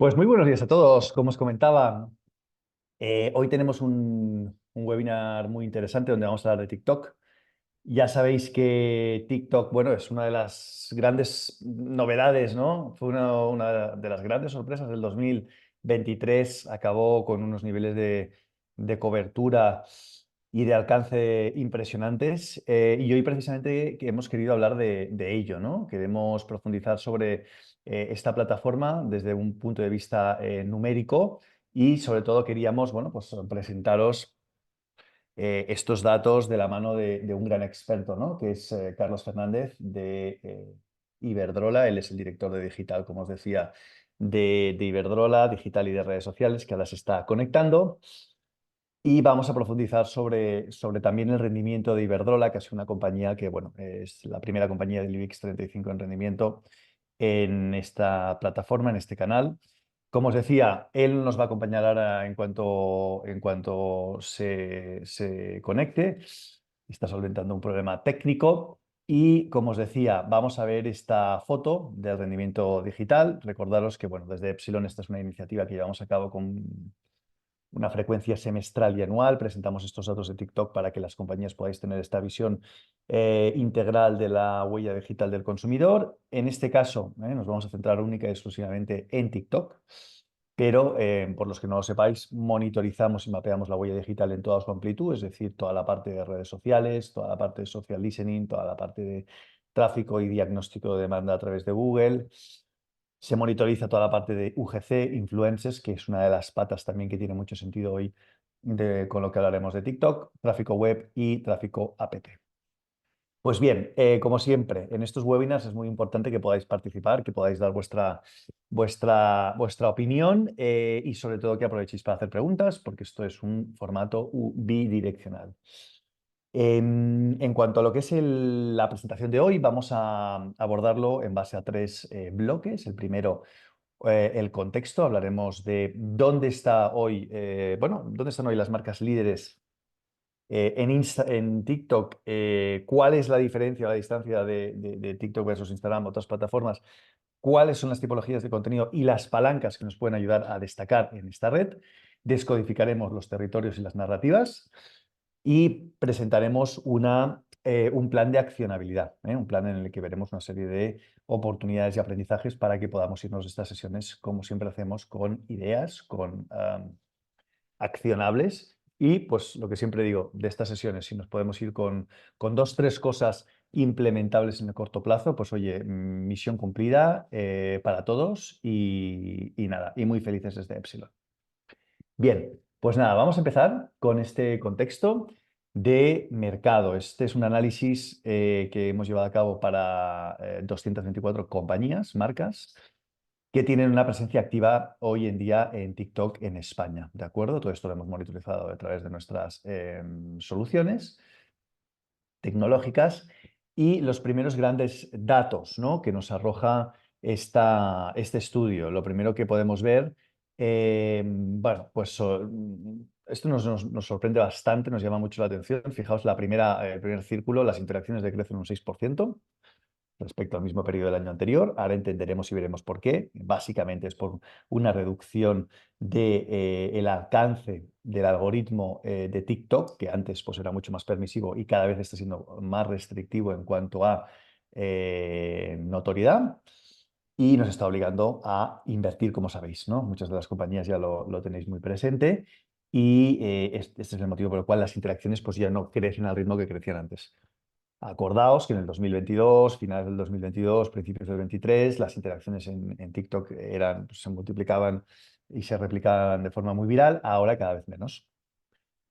Pues muy buenos días a todos. Como os comentaba, hoy tenemos un webinar muy interesante donde vamos a hablar de TikTok. Ya sabéis que TikTok, bueno, es una de las grandes novedades, ¿no? Fue una de las grandes sorpresas del 2023. Acabó con unos niveles de cobertura y de alcance impresionantes. Y hoy precisamente que hemos querido hablar de ello, ¿no? Queremos profundizar sobre esta plataforma desde un punto de vista numérico y sobre todo queríamos, bueno, pues presentaros estos datos de la mano de un gran experto, ¿no? Que es Carlos Fernández de Iberdrola. Él es el director de digital, como os decía, de Iberdrola, digital y de redes sociales, que ahora se está conectando. Y vamos a profundizar sobre también el rendimiento de Iberdrola, que es una compañía que, bueno, es la primera compañía del IBEX 35 en rendimiento en esta plataforma, en este canal. Como os decía, él nos va a acompañar ahora en cuanto se conecte. Está solventando un problema técnico. Y como os decía, vamos a ver esta foto del rendimiento digital. Recordaros que, bueno, desde Epsilon esta es una iniciativa que llevamos a cabo con una frecuencia semestral y anual. Presentamos estos datos de TikTok para que las compañías podáis tener esta visión integral de la huella digital del consumidor. En este caso, nos vamos a centrar única y exclusivamente en TikTok, pero por los que no lo sepáis, monitorizamos y mapeamos la huella digital en toda su amplitud, es decir, toda la parte de redes sociales, toda la parte de social listening, toda la parte de tráfico y diagnóstico de demanda a través de Google. Se monitoriza toda la parte de UGC, influencers, que es una de las patas también que tiene mucho sentido hoy con lo que hablaremos de TikTok, tráfico web y tráfico app. Pues bien, como siempre, en estos webinars es muy importante que podáis participar, que podáis dar vuestra opinión y sobre todo que aprovechéis para hacer preguntas, porque esto es un formato bidireccional. En cuanto a lo que es la presentación de hoy, vamos a abordarlo en base a tres bloques. El primero, el contexto. Hablaremos de dónde está hoy, bueno, dónde están hoy las marcas líderes en TikTok. ¿Cuál es la diferencia o la distancia de TikTok versus Instagram, otras plataformas? ¿Cuáles son las tipologías de contenido y las palancas que nos pueden ayudar a destacar en esta red? Descodificaremos los territorios y las narrativas y presentaremos un plan de accionabilidad, un plan en el que veremos una serie de oportunidades y aprendizajes para que podamos irnos de estas sesiones, como siempre hacemos, con ideas, con accionables y, pues, lo que siempre digo, de estas sesiones, si nos podemos ir con dos, tres cosas implementables en el corto plazo, pues oye, misión cumplida para todos y nada, y muy felices desde Epsilon. Bien, pues nada, vamos a empezar con este contexto de mercado. Este es un análisis que hemos llevado a cabo para 224 compañías, marcas, que tienen una presencia activa hoy en día en TikTok en España. ¿De acuerdo? Todo esto lo hemos monitorizado a través de nuestras soluciones tecnológicas y los primeros grandes datos, ¿no?, que nos arroja este estudio. Lo primero que podemos ver, bueno, pues esto nos sorprende bastante, nos llama mucho la atención. Fijaos, el primer círculo, las interacciones decrecen un 6% respecto al mismo periodo del año anterior. Ahora entenderemos y veremos por qué. Básicamente es por una reducción del alcance del algoritmo de TikTok, que antes pues, era mucho más permisivo y cada vez está siendo más restrictivo en cuanto a notoriedad. Y nos está obligando a invertir, como sabéis, ¿no? Muchas de las compañías ya lo tenéis muy presente y este es el motivo por el cual las interacciones pues, ya no crecen al ritmo que crecían antes. Acordaos que en el 2022, finales del 2022, principios del 23, las interacciones en TikTok pues, se multiplicaban y se replicaban de forma muy viral, ahora cada vez menos.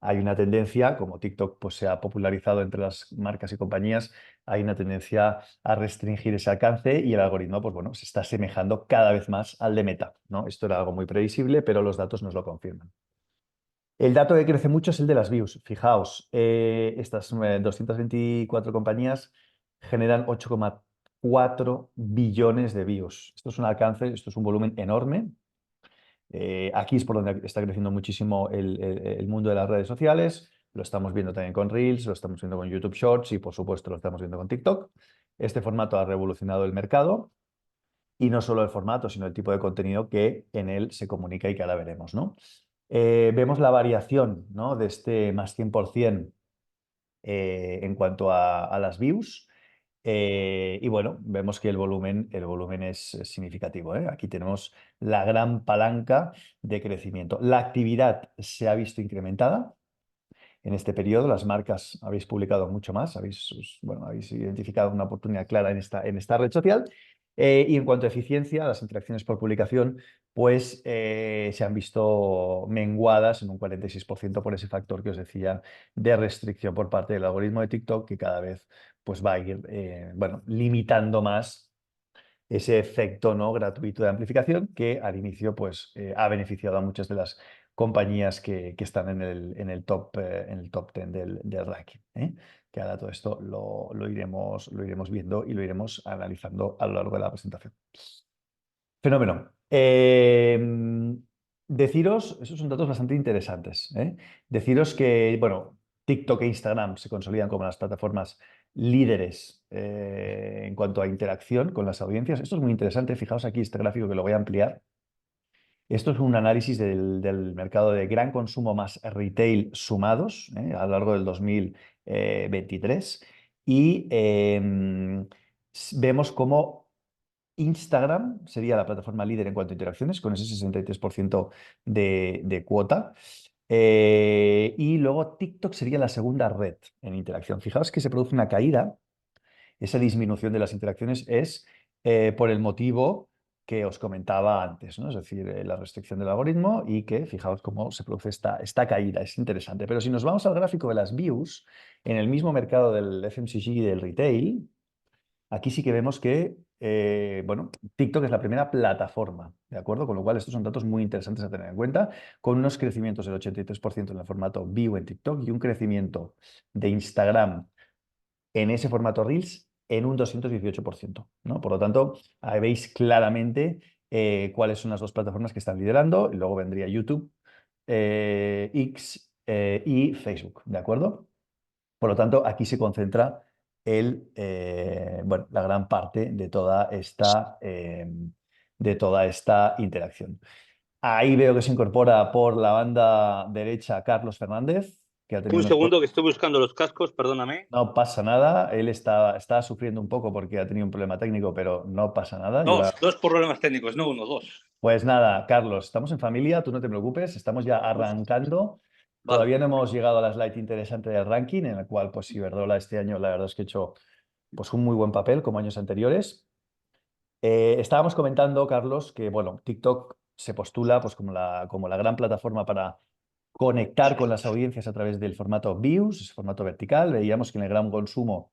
Hay una tendencia, como TikTok pues, se ha popularizado entre las marcas y compañías, hay una tendencia a restringir ese alcance y el algoritmo pues, bueno, se está asemejando cada vez más al de Meta, ¿no? Esto era algo muy previsible, pero los datos nos lo confirman. El dato que crece mucho es el de las views. Fijaos, estas 224 compañías generan 8,4 billones de views. Esto es un alcance, esto es un volumen enorme. Aquí es por donde está creciendo muchísimo el mundo de las redes sociales. Lo estamos viendo también con Reels, lo estamos viendo con YouTube Shorts y, por supuesto, lo estamos viendo con TikTok. Este formato ha revolucionado el mercado. y no solo el formato, sino el tipo de contenido que en él se comunica y que ahora veremos, ¿no? Vemos la variación, ¿no?, de este más 100% en cuanto a las views. Y bueno, vemos que el volumen es significativo, ¿eh? Aquí tenemos la gran palanca de crecimiento. La actividad se ha visto incrementada. En este periodo, las marcas habéis publicado mucho más, habéis identificado una oportunidad clara en esta red social. Y en cuanto a eficiencia, las interacciones por publicación, pues se han visto menguadas en un 46% por ese factor que os decía de restricción por parte del algoritmo de TikTok, que cada vez pues, va a ir bueno, limitando más ese efecto, ¿no?, gratuito de amplificación que al inicio pues, ha beneficiado a muchas de las compañías que están en el top 10 del ranking, ¿eh? Que ahora todo esto lo iremos viendo y lo iremos analizando a lo largo de la presentación. Fenómeno. Deciros, esos son datos bastante interesantes, ¿eh? Deciros que, bueno, TikTok e Instagram se consolidan como las plataformas líderes en cuanto a interacción con las audiencias. Esto es muy interesante. Fijaos aquí este gráfico que lo voy a ampliar. Esto es un análisis del mercado de gran consumo más retail sumados a lo largo del 2023 y vemos cómo Instagram sería la plataforma líder en cuanto a interacciones, con ese 63% de cuota. Y luego TikTok sería la segunda red en interacción. Fijaos que se produce una caída. Esa disminución de las interacciones es por el motivo que os comentaba antes, ¿no? Es decir, la restricción del algoritmo y que fijaos cómo se produce esta caída. Es interesante. Pero si nos vamos al gráfico de las views, en el mismo mercado del FMCG y del retail, aquí sí que vemos que, bueno, TikTok es la primera plataforma, ¿de acuerdo? Con lo cual, estos son datos muy interesantes a tener en cuenta, con unos crecimientos del 83% en el formato View en TikTok y un crecimiento de Instagram en ese formato Reels en un 218%, ¿no? Por lo tanto, ahí veis claramente cuáles son las dos plataformas que están liderando, y luego vendría YouTube, X y Facebook, ¿de acuerdo? Por lo tanto, aquí se concentra bueno, la gran parte de toda esta interacción. Ahí veo que se incorpora por la banda derecha Carlos Fernández, que ha tenido Un unos... segundo que estoy buscando los cascos, perdóname. No pasa nada, él está sufriendo un poco porque ha tenido un problema técnico, pero no pasa nada. Dos problemas técnicos, no uno, dos. Pues nada, Carlos, estamos en familia, tú no te preocupes, estamos ya arrancando. Vale. Todavía no hemos llegado a la slide interesante del ranking, en la cual, pues Iberdrola este año la verdad es que ha hecho pues, un muy buen papel como años anteriores. Estábamos comentando, Carlos, que bueno, TikTok se postula pues, como la gran plataforma para conectar con las audiencias a través del formato Views, ese formato vertical. Veíamos que en el gran consumo,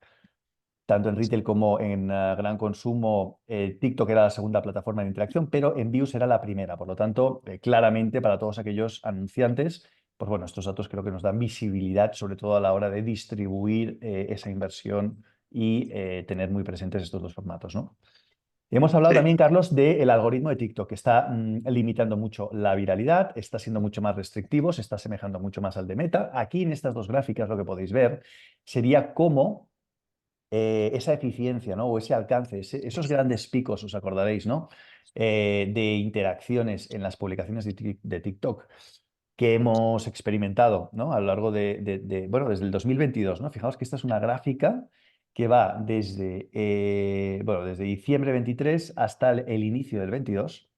tanto en retail como en gran consumo, TikTok era la segunda plataforma de interacción, pero en Views era la primera. Por lo tanto, claramente para todos aquellos anunciantes, pues bueno, estos datos creo que nos dan visibilidad, sobre todo a la hora de distribuir esa inversión y tener muy presentes estos dos formatos, ¿no? Hemos hablado Sí. también, Carlos, del algoritmo de TikTok, que está limitando mucho la viralidad, está siendo mucho más restrictivo, se está asemejando mucho más al de Meta. Aquí en estas dos gráficas lo que podéis ver sería cómo esa eficiencia, ¿no?, o ese alcance, esos grandes picos, os acordaréis, ¿no?, de interacciones en las publicaciones de TikTok que hemos experimentado, ¿no?, a lo largo bueno, desde el 2022, ¿no? Fijaos que esta es una gráfica que va bueno, desde diciembre 23 hasta el inicio del 22.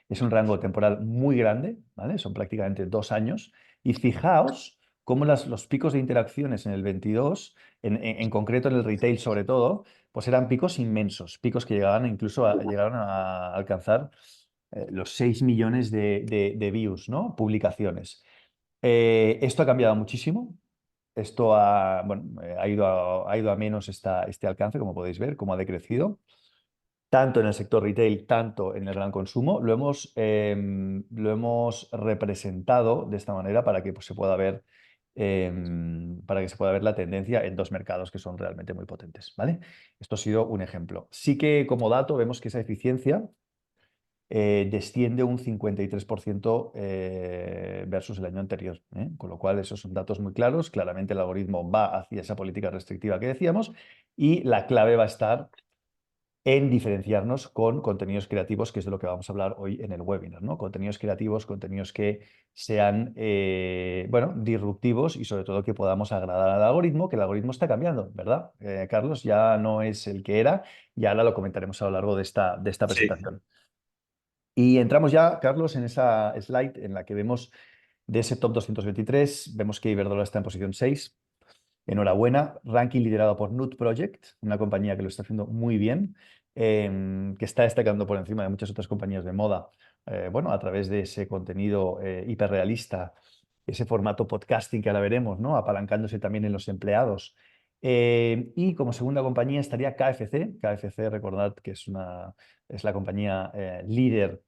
Es un rango temporal muy grande, ¿vale? Son prácticamente 2 años. Y fijaos cómo los picos de interacciones en el 22, en concreto en el retail sobre todo, pues eran picos inmensos, picos que llegaron a alcanzar los 6 millones de views, ¿no? Publicaciones. Esto ha cambiado muchísimo. Esto bueno, ha ido a menos este alcance, como podéis ver, cómo ha decrecido tanto en el sector retail, tanto en el gran consumo. Lo hemos representado de esta manera para que pues, se pueda ver la tendencia en dos mercados que son realmente muy potentes, ¿vale? Esto ha sido un ejemplo. Sí que como dato vemos que esa eficiencia desciende un 53% versus el año anterior, ¿eh? Con lo cual esos son datos muy claros. Claramente el algoritmo va hacia esa política restrictiva que decíamos y la clave va a estar en diferenciarnos con contenidos creativos, que es de lo que vamos a hablar hoy en el webinar, ¿no? Contenidos creativos, contenidos que sean, bueno, disruptivos y sobre todo que podamos agradar al algoritmo, que el algoritmo está cambiando, ¿verdad? Carlos, ya no es el que era y ahora lo comentaremos a lo largo de esta Sí. presentación. Y entramos ya, Carlos, en esa slide en la que vemos de ese top 223, vemos que Iberdrola está en posición 6. Enhorabuena, ranking liderado por Nut Project, una compañía que lo está haciendo muy bien, que está destacando por encima de muchas otras compañías de moda, bueno, a través de ese contenido hiperrealista, ese formato podcasting que ahora veremos, ¿no? Apalancándose también en los empleados. Y como segunda compañía estaría KFC. KFC, recordad que es la compañía líder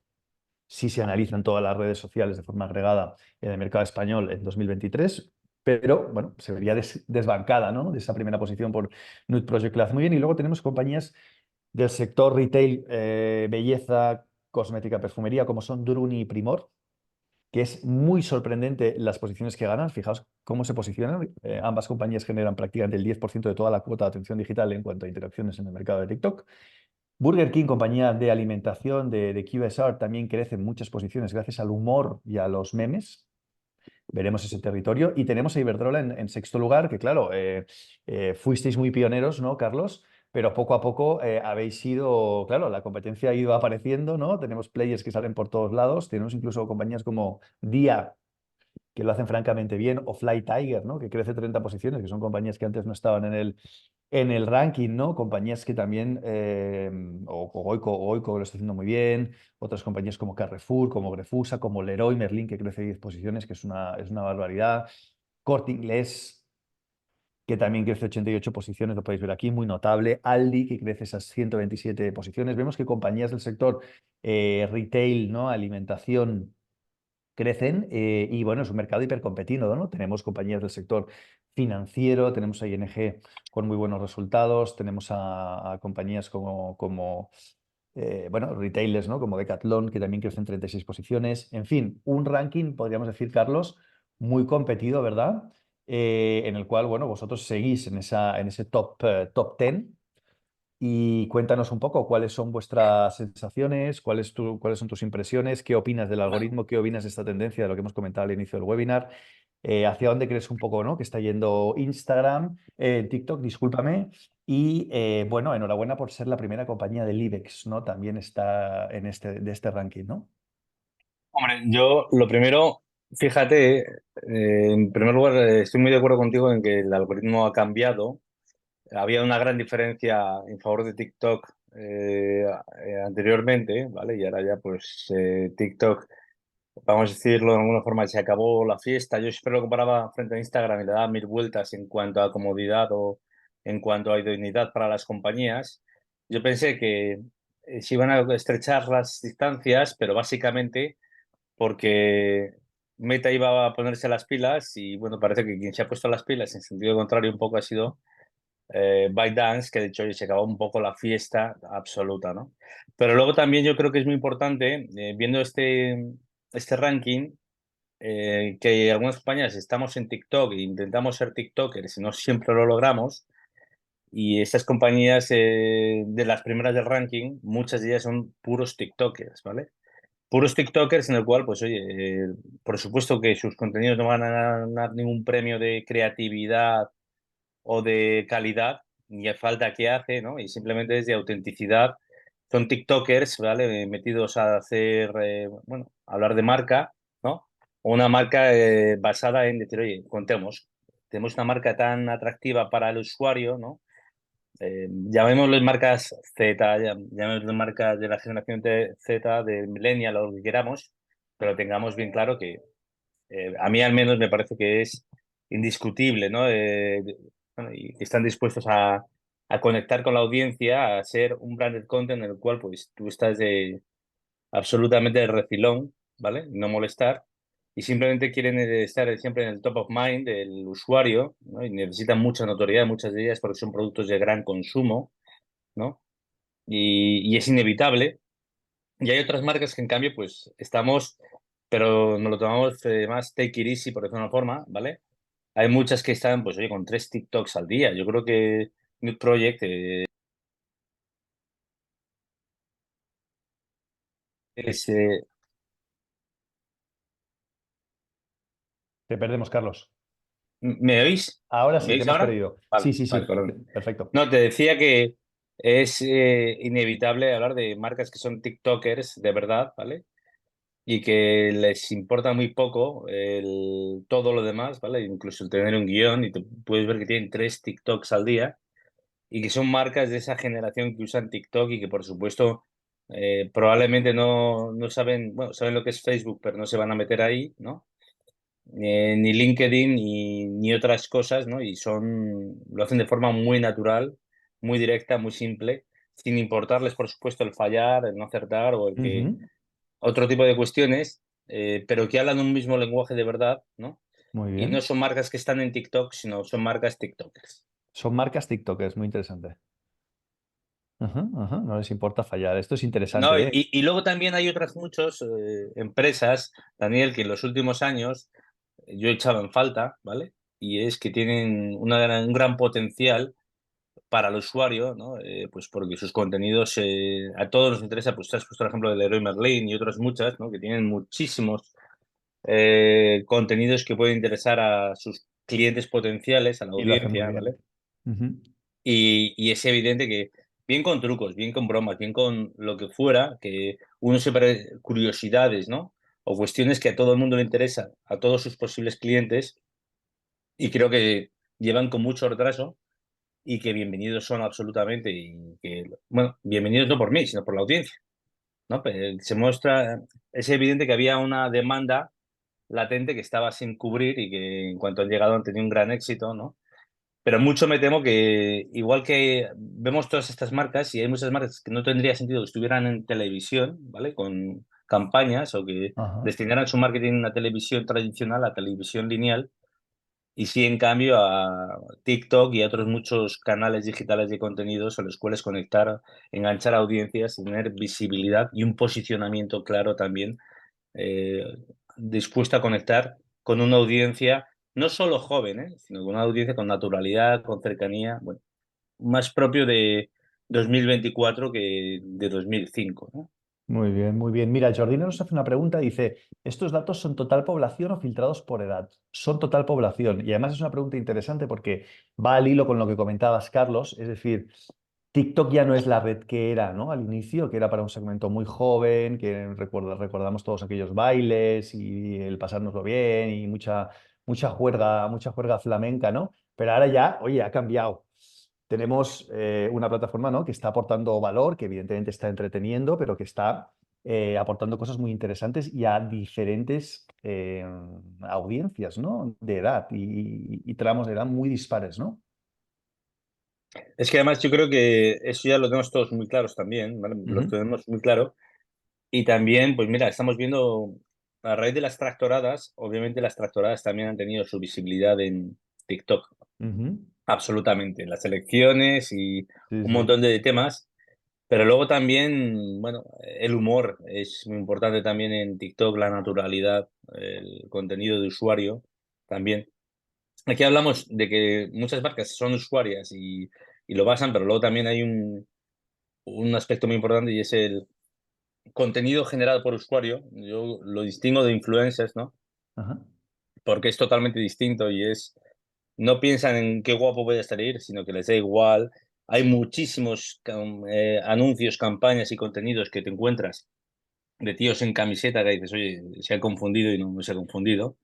si se analizan todas las redes sociales de forma agregada en el mercado español en 2023, pero bueno, se vería desbancada, ¿no? De esa primera posición por Nude Project, que lo hace muy bien. Y luego tenemos compañías del sector retail, belleza, cosmética, perfumería, como son Druni y Primor, que es muy sorprendente las posiciones que ganan. Fijaos cómo se posicionan. Ambas compañías generan prácticamente el 10% de toda la cuota de atención digital en cuanto a interacciones en el mercado de TikTok. Burger King, compañía de alimentación de QSR, también crece en muchas posiciones gracias al humor y a los memes. Veremos ese territorio. Y tenemos a Iberdrola en sexto lugar, que claro, fuisteis muy pioneros, ¿no, Carlos? Pero poco a poco habéis sido, claro, la competencia ha ido apareciendo, ¿no? Tenemos players que salen por todos lados, tenemos incluso compañías como Dia, que lo hacen francamente bien, o Fly Tiger, ¿no? Que crece 30 posiciones, que son compañías que antes no estaban en el ranking, ¿no? Compañías que también, o Goico lo está haciendo muy bien, otras compañías como Carrefour, como Grefusa, como Leroy Merlin, que crece 10 posiciones, que es una barbaridad. Corte Inglés, que también crece 88 posiciones, lo podéis ver aquí, muy notable. Aldi, que crece esas 127 posiciones. Vemos que compañías del sector retail, ¿no? Alimentación, crecen y bueno, es un mercado hipercompetido, ¿no? Tenemos compañías del sector financiero, tenemos a ING con muy buenos resultados, tenemos a compañías como bueno, retailers, ¿no? Como Decathlon, que también crecen 36 posiciones. En fin, un ranking, podríamos decir, Carlos, muy competido, ¿verdad? En el cual, bueno, vosotros seguís en ese top 10 y cuéntanos un poco cuáles son vuestras sensaciones, cuáles son tus impresiones, qué opinas del algoritmo, qué opinas de esta tendencia, de lo que hemos comentado al inicio del webinar, hacia dónde crees un poco, ¿no? Que está yendo Instagram, TikTok, discúlpame, y bueno, enhorabuena por ser la primera compañía del IBEX, ¿no? También está de este ranking, ¿no? Hombre, yo lo primero, fíjate, en primer lugar, estoy muy de acuerdo contigo en que el algoritmo ha cambiado. Había una gran diferencia en favor de TikTok anteriormente, ¿vale? Y ahora ya, pues, TikTok, vamos a decirlo de alguna forma, se acabó la fiesta. Yo siempre lo comparaba frente a Instagram y le daba mil vueltas en cuanto a comodidad o en cuanto a idoneidad para las compañías. Yo pensé que se iban a estrechar las distancias, pero básicamente porque Meta iba a ponerse las pilas y bueno, parece que quien se ha puesto las pilas en sentido contrario un poco ha sido ByteDance, que de hecho se acabó un poco la fiesta absoluta, ¿no? Pero luego también yo creo que es muy importante, viendo este ranking, que algunas compañías estamos en TikTok e intentamos ser TikTokers y no siempre lo logramos. Y estas compañías de las primeras del ranking, muchas de ellas son puros TikTokers, ¿vale? Puros TikTokers en el cual, pues oye, por supuesto que sus contenidos no van a ganar ningún premio de creatividad o de calidad, ni a falta que hace, ¿no? Y simplemente es de autenticidad. Son TikTokers, ¿vale? Metidos a hacer, bueno, hablar de marca, ¿no? O una marca basada en decir, oye, contemos, tenemos una marca tan atractiva para el usuario, ¿no? Llamémosles marcas Z, llamémosles marcas de la generación Z, de Millennial o lo que queramos, pero tengamos bien claro que a mí al menos me parece que es indiscutible, ¿no? Bueno, y que están dispuestos a conectar con la audiencia, a ser un branded content en el cual pues tú estás absolutamente de refilón, ¿vale? No molestar. Y simplemente quieren estar siempre en el top of mind del usuario, ¿no? Y necesitan mucha notoriedad, muchas de ellas, porque son productos de gran consumo, ¿no? Y es inevitable. Y hay otras marcas que, en cambio, pues estamos, pero nos lo tomamos más take it easy, por decirlo de una forma, ¿vale? Hay muchas que están, pues, oye, con 3 TikToks al día. Yo creo que Nude Project es, Te perdemos, Carlos. ¿me oís? Ahora ¿Me sí, te oís hemos ahora? perdido. Vale, Sí, sí, vale, sí. perdón. Perfecto. No, te decía que es inevitable hablar de marcas que son TikTokers de verdad, ¿vale? Y que les importa muy poco todo lo demás, ¿vale? Incluso el tener un guión y te puedes ver que tienen 3 TikToks al día y que son marcas de esa generación que usan TikTok y que por supuesto probablemente no saben, bueno, saben lo que es Facebook, pero no se van a meter ahí, ¿no? Ni LinkedIn ni otras cosas, ¿no? Y lo hacen de forma muy natural, muy directa, muy simple, sin importarles, por supuesto, el fallar, el no acertar o el que Ujú. otro tipo de cuestiones, pero que hablan un mismo lenguaje de verdad, ¿no? Muy Y no bien. son marcas que están en TikTok, sino son marcas TikTokers. Son marcas TikTokers, muy interesante. Ajá, ajá, no les importa fallar. Esto es No, interesante, ¿eh? y luego también hay otras muchas empresas, Daniel, que en los últimos años yo he echado en falta, ¿vale? Y es que tienen un gran potencial para el usuario, ¿no? Pues porque sus contenidos a todos nos interesa, pues has puesto el ejemplo del Leroy Merlin y otras muchas, ¿no? Que tienen muchísimos contenidos que pueden interesar a sus clientes potenciales, a la Y lo hace muy audiencia, ¿vale? bien. Ujú. Y es evidente que, bien con trucos, bien con bromas, bien con lo que fuera, que uno sepa curiosidades, ¿no? O cuestiones que a todo el mundo le interesan, a todos sus posibles clientes, y creo que llevan con mucho retraso y que bienvenidos son absolutamente, y que, bueno, bienvenidos no por mí, sino por la audiencia, ¿no? Se muestra, es evidente que había una demanda latente que estaba sin cubrir y que en cuanto han llegado han tenido un gran éxito, ¿no? Pero mucho me temo que, igual que vemos todas estas marcas, y hay muchas marcas que no tendría sentido que estuvieran en televisión, ¿vale? Con campañas o que Ajá. destinaran su marketing a televisión tradicional, a televisión lineal, y sí, en cambio, a TikTok y a otros muchos canales digitales de contenidos a los cuales conectar, enganchar audiencias, tener visibilidad y un posicionamiento claro también eh, dispuesta a conectar con una audiencia no solo joven, sino con una audiencia con naturalidad, con cercanía, bueno, más propio de 2024 que de 2005, ¿no? Muy bien, muy bien. Mira, Jordina nos hace una pregunta, dice, ¿estos datos son total población o filtrados por edad? Son total población. Y además es una pregunta interesante porque va al hilo con lo que comentabas, Carlos. Es decir, TikTok ya no es la red que era, ¿no? Al inicio, que era para un segmento muy joven, que recordamos todos aquellos bailes y el pasárnoslo bien y mucha juerga flamenca, ¿no? Pero ahora ya, oye, ha cambiado. Tenemos una plataforma, ¿no? Que está aportando valor, que evidentemente está entreteniendo, pero que está aportando cosas muy interesantes y a diferentes audiencias, ¿no? De edad y tramos de edad muy dispares, ¿no? Es que además yo creo que eso ya lo tenemos todos muy claros también, ¿vale? Lo Ujú, tenemos muy claro. Y también, pues mira, estamos viendo, a raíz de las tractoradas, obviamente las tractoradas también han tenido su visibilidad en TikTok, ujú. absolutamente, en las elecciones y Sí, un sí. montón de temas. Pero luego también, bueno, el humor es muy importante también en TikTok, la naturalidad, el contenido de usuario también. Aquí hablamos de que muchas marcas son usuarias y lo basan, pero luego también hay un aspecto muy importante y es el contenido generado por usuario. Yo lo distingo de influencers, ¿no? Ajá, Porque es totalmente distinto y es, no piensan en qué guapo voy a salir, sino que les da igual. Hay muchísimos anuncios, campañas y contenidos que te encuentras de tíos en camiseta que dices, oye, se ha confundido y no se ha confundido,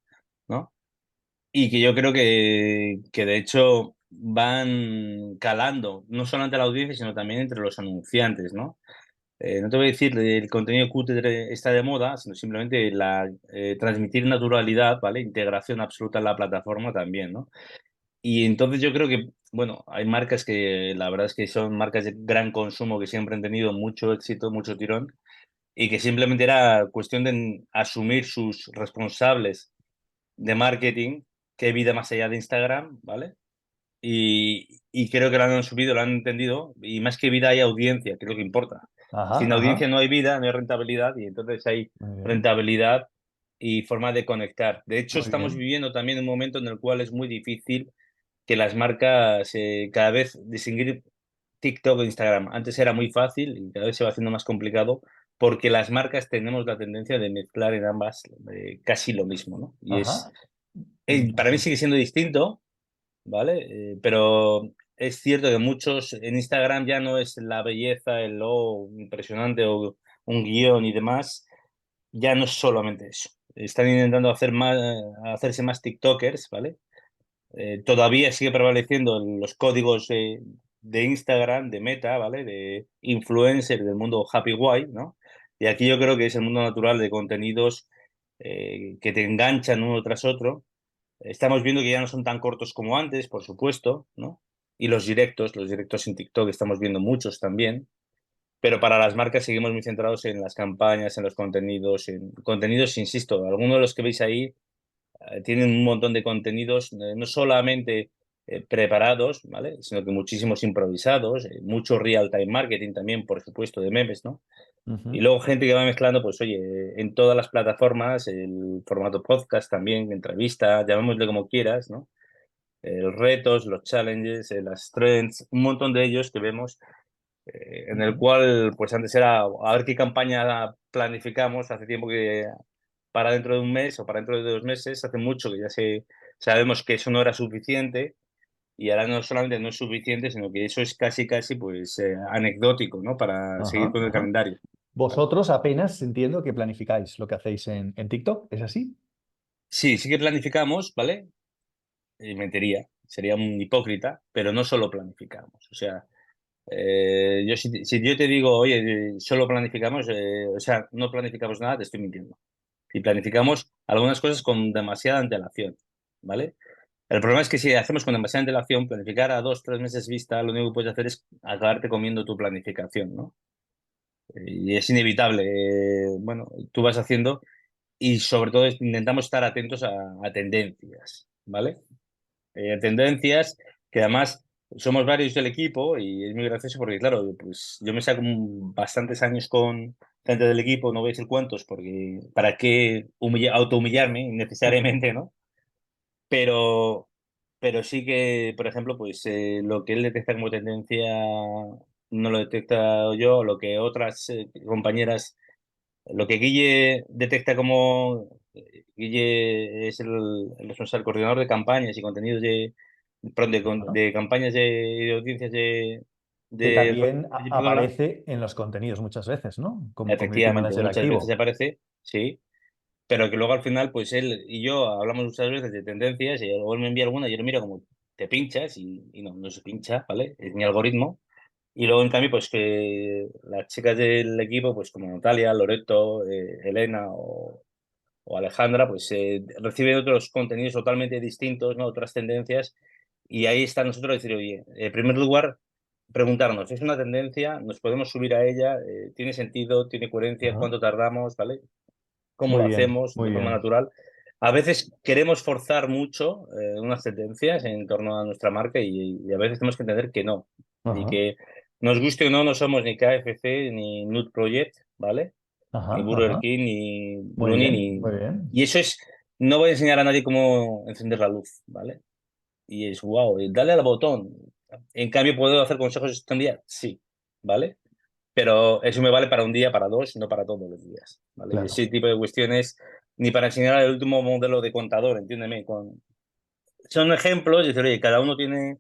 ¿no? Y que yo creo que de hecho van calando, no solamente a la audiencia, sino también entre los anunciantes, ¿no? No te voy a decir el contenido cutre está de moda, sino simplemente transmitir naturalidad, ¿vale? Integración absoluta en la plataforma también, ¿no? Y entonces yo creo que, bueno, hay marcas que la verdad es que son marcas de gran consumo que siempre han tenido mucho éxito, mucho tirón, y que simplemente era cuestión de asumir sus responsables de marketing, que hay vida más allá de Instagram, ¿vale? Y creo que lo han subido, lo han entendido, y más que vida hay audiencia, que es lo que importa. ajá, Sin audiencia ajá. no hay vida, no hay rentabilidad, y entonces hay Muy bien, rentabilidad y forma de conectar. De hecho, muy estamos bien. viviendo también un momento en el cual es muy difícil que las marcas cada vez distinguir TikTok o Instagram. Antes era muy fácil y cada vez se va haciendo más complicado porque las marcas tenemos la tendencia de mezclar en ambas casi lo mismo, ¿no? Y Ajá. para mí Ujú. sigue siendo distinto, ¿vale? Pero es cierto que muchos en Instagram ya no es la belleza, el logo impresionante o un guión y demás, ya no es solamente eso. Están intentando hacerse más TikTokers, ¿vale? Todavía sigue prevaleciendo los códigos de Instagram, de Meta, ¿vale? De influencer del mundo Happy White, ¿no? Y aquí yo creo que es el mundo natural de contenidos que te enganchan uno tras otro. Estamos viendo que ya no son tan cortos como antes, por supuesto, ¿no? Y los directos en TikTok estamos viendo muchos también. Pero para las marcas seguimos muy centrados en las campañas, en los contenidos, insisto, algunos de los que veis ahí tienen un montón de contenidos, no solamente preparados, ¿vale? Sino que muchísimos improvisados, mucho real-time marketing también, por supuesto, de memes, ¿no? Y Ujú. luego gente que va mezclando, pues oye, en todas las plataformas, el formato podcast también, entrevista, llamémosle como quieras, ¿no? Los retos, los challenges, las trends, un montón de ellos que vemos, en el Ujú. cual, pues antes era a ver qué campaña planificamos, hace tiempo que para dentro de un mes o para dentro de 2 meses, hace mucho que sabemos que eso no era suficiente y ahora no solamente no es suficiente, sino que eso es casi, casi, pues anecdótico, ¿no? Para seguir Ajá, con el ajá. calendario, ¿vale? Vosotros apenas entiendo que planificáis lo que hacéis en TikTok, ¿es así? Sí, sí que planificamos, ¿vale? Y mentiría, sería un hipócrita, pero no solo planificamos. O sea, si yo te digo, oye, solo planificamos, o sea, no planificamos nada, te estoy mintiendo. Y planificamos algunas cosas con demasiada antelación, ¿vale? El problema es que si hacemos con demasiada antelación, planificar a 2, 3 meses vista, lo único que puedes hacer es acabarte comiendo tu planificación, ¿no? Y es inevitable. Bueno, tú vas haciendo y sobre todo intentamos estar atentos a tendencias, ¿vale? Tendencias que además somos varios del equipo y es muy gracioso porque, claro, pues yo me saco bastantes años con gente del equipo, no voy a decir cuántos, porque para qué autohumillarme innecesariamente, ¿no? Pero, pero sí que, por ejemplo, pues lo que él detecta como tendencia no lo detecta yo, lo que otras compañeras, lo que Guille detecta como Guille es el responsable, el coordinador de campañas y contenidos perdón, Ajá. de campañas de audiencias Que de también programa. aparece en los contenidos muchas veces, ¿no? Como community Efectivamente, manager muchas veces activo. aparece, sí, pero que luego al final, pues él y yo hablamos muchas veces de tendencias y luego él me envía alguna y yo lo miro como te pinchas y no, no se pincha, ¿vale? Es mi algoritmo. Y luego, en cambio, pues que las chicas del equipo, pues como Natalia, Loreto, Elena o Alejandra, pues reciben otros contenidos totalmente distintos, ¿no? Otras tendencias. Y ahí está nosotros decir, oye, en primer lugar, preguntarnos, ¿es una tendencia? ¿Nos podemos subir a ella? ¿Tiene sentido? ¿Tiene coherencia? Ajá. ¿Cuánto tardamos? ¿Vale? ¿Cómo lo hacemos Muy de forma bien. natural? A veces queremos forzar mucho unas tendencias en torno a nuestra marca y a veces tenemos que entender que no. Y Ajá, que nos guste o no, no somos ni KFC ni Nude Project, ¿vale? Ni ajá, Burger ajá. King, ni Muy Bruni, bien, ni... muy bien. Y eso es, no voy a enseñar a nadie cómo encender la luz, ¿vale? Y es, wow, dale al botón. En cambio, ¿puedo hacer consejos este día? Sí, ¿vale? Pero eso me vale para un día, para dos, no para todos los días, ¿vale? Y Claro. ese tipo de cuestiones, ni para enseñar el último modelo de contador, entiéndeme. Son ejemplos, y decir, oye, cada uno tiene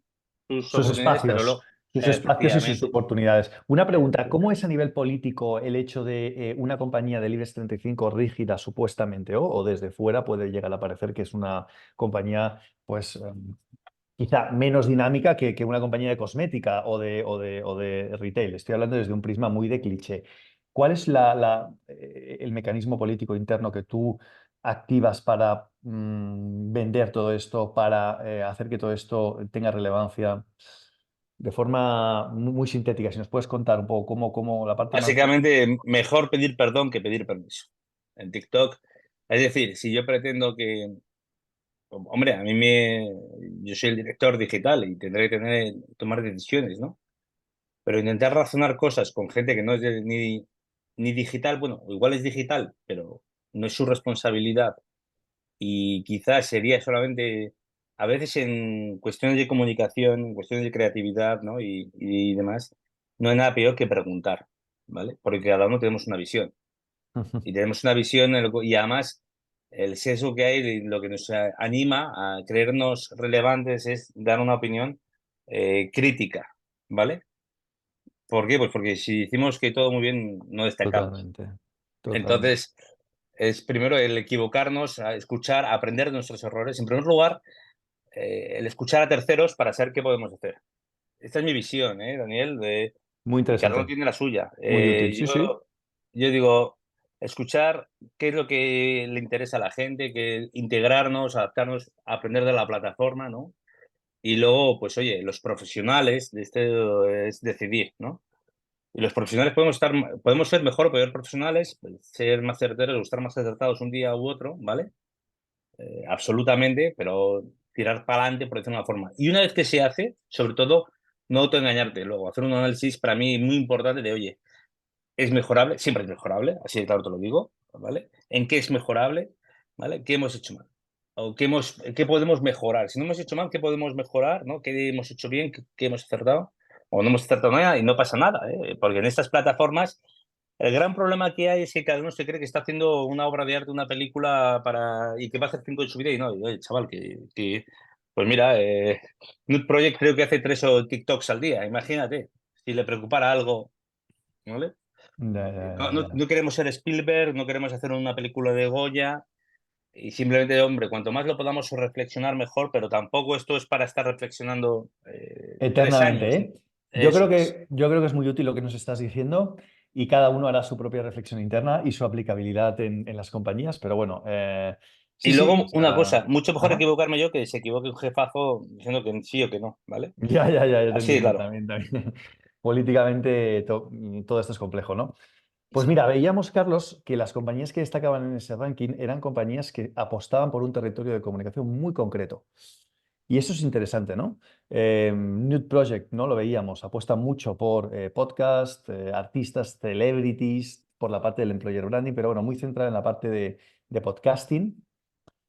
sus oportunidades, pero luego, Sus espacios y sus efectivamente, oportunidades. Una pregunta, ¿cómo efectivamente. es a nivel político el hecho de una compañía del IBEX 35 rígida supuestamente o desde fuera puede llegar a parecer que es una compañía pues quizá menos dinámica que una compañía de cosmética o de retail? Estoy hablando desde un prisma muy de cliché. ¿Cuál es el mecanismo político interno que tú activas para vender todo esto, para hacer que todo esto tenga relevancia de forma muy sintética? Si nos puedes contar un poco cómo la parte más... Básicamente, mejor pedir perdón que pedir permiso en TikTok. Es decir, si yo pretendo que, hombre, yo soy el director digital y tendré que tomar decisiones, ¿no? Pero intentar razonar cosas con gente que no es ni digital, bueno, igual es digital, pero no es su responsabilidad y quizás sería solamente, a veces en cuestiones de comunicación, en cuestiones de creatividad, ¿no? Y demás, no hay nada peor que preguntar, ¿vale? Porque cada uno tenemos una visión. Y tenemos una visión y además el sesgo que hay, lo que nos anima a creernos relevantes es dar una opinión crítica, ¿vale? ¿Por qué? Pues porque si decimos que todo muy bien, no destacamos. Totalmente, totalmente. Entonces, es primero el equivocarnos, a escuchar, a aprender de nuestros errores. En primer lugar, el escuchar a terceros para saber qué podemos hacer. Esta es mi visión, Daniel, Muy y cada uno interesante, tiene la suya. muy útil. Sí, sí. Yo digo, escuchar qué es lo que le interesa a la gente, que integrarnos, adaptarnos, aprender de la plataforma, ¿no? Y luego, pues oye, los profesionales de esto es decidir, ¿no? Y los profesionales podemos ser mejor o peor profesionales, ser más certeros o estar más acertados un día u otro, ¿vale? Absolutamente, pero tirar para adelante, por decirlo de una forma. Y una vez que se hace, sobre todo, no autoengañarte. Luego, hacer un análisis para mí muy importante de, oye, es mejorable, siempre es mejorable, así de claro te lo digo, ¿vale? ¿En qué es mejorable? ¿Vale? ¿Qué hemos hecho mal? O qué podemos mejorar. Si no hemos hecho mal, ¿qué podemos mejorar? ¿No? ¿Qué hemos hecho bien? ¿Qué hemos acertado? O no hemos acertado nada y no pasa nada, ¿eh? Porque en estas plataformas el gran problema que hay es que cada uno se cree que está haciendo una obra de arte, una película y que va a hacer 5 de su vida y no, y, oye, chaval, pues mira, Nude Project creo que hace 3 o TikToks al día, imagínate, si le preocupara algo, ¿vale? Ya, ya, No, ya, ya. no queremos ser Spielberg, no queremos hacer una película de Goya y simplemente, hombre, cuanto más lo podamos reflexionar mejor, pero tampoco esto es para estar reflexionando 3 Eternamente, años, ¿no? ¿eh? Eso es. Yo creo que es muy útil lo que nos estás diciendo y cada uno hará su propia reflexión interna y su aplicabilidad en las compañías, pero bueno, sí, Y sí. O luego, una sea, cosa, mucho mejor ajá. equivocarme yo que se equivoque un jefazo diciendo que sí o que no, ¿vale? Ya, ya, ya, ya te Así de entiendo claro. también, también. Políticamente todo esto es complejo, ¿no? Pues mira, veíamos, Carlos, que las compañías que destacaban en ese ranking eran compañías que apostaban por un territorio de comunicación muy concreto. Y eso es interesante, ¿no? Nude Project, ¿no? Lo veíamos, apuesta mucho por podcast, artistas, celebrities, por la parte del employer branding, pero bueno, muy centrada en la parte de podcasting.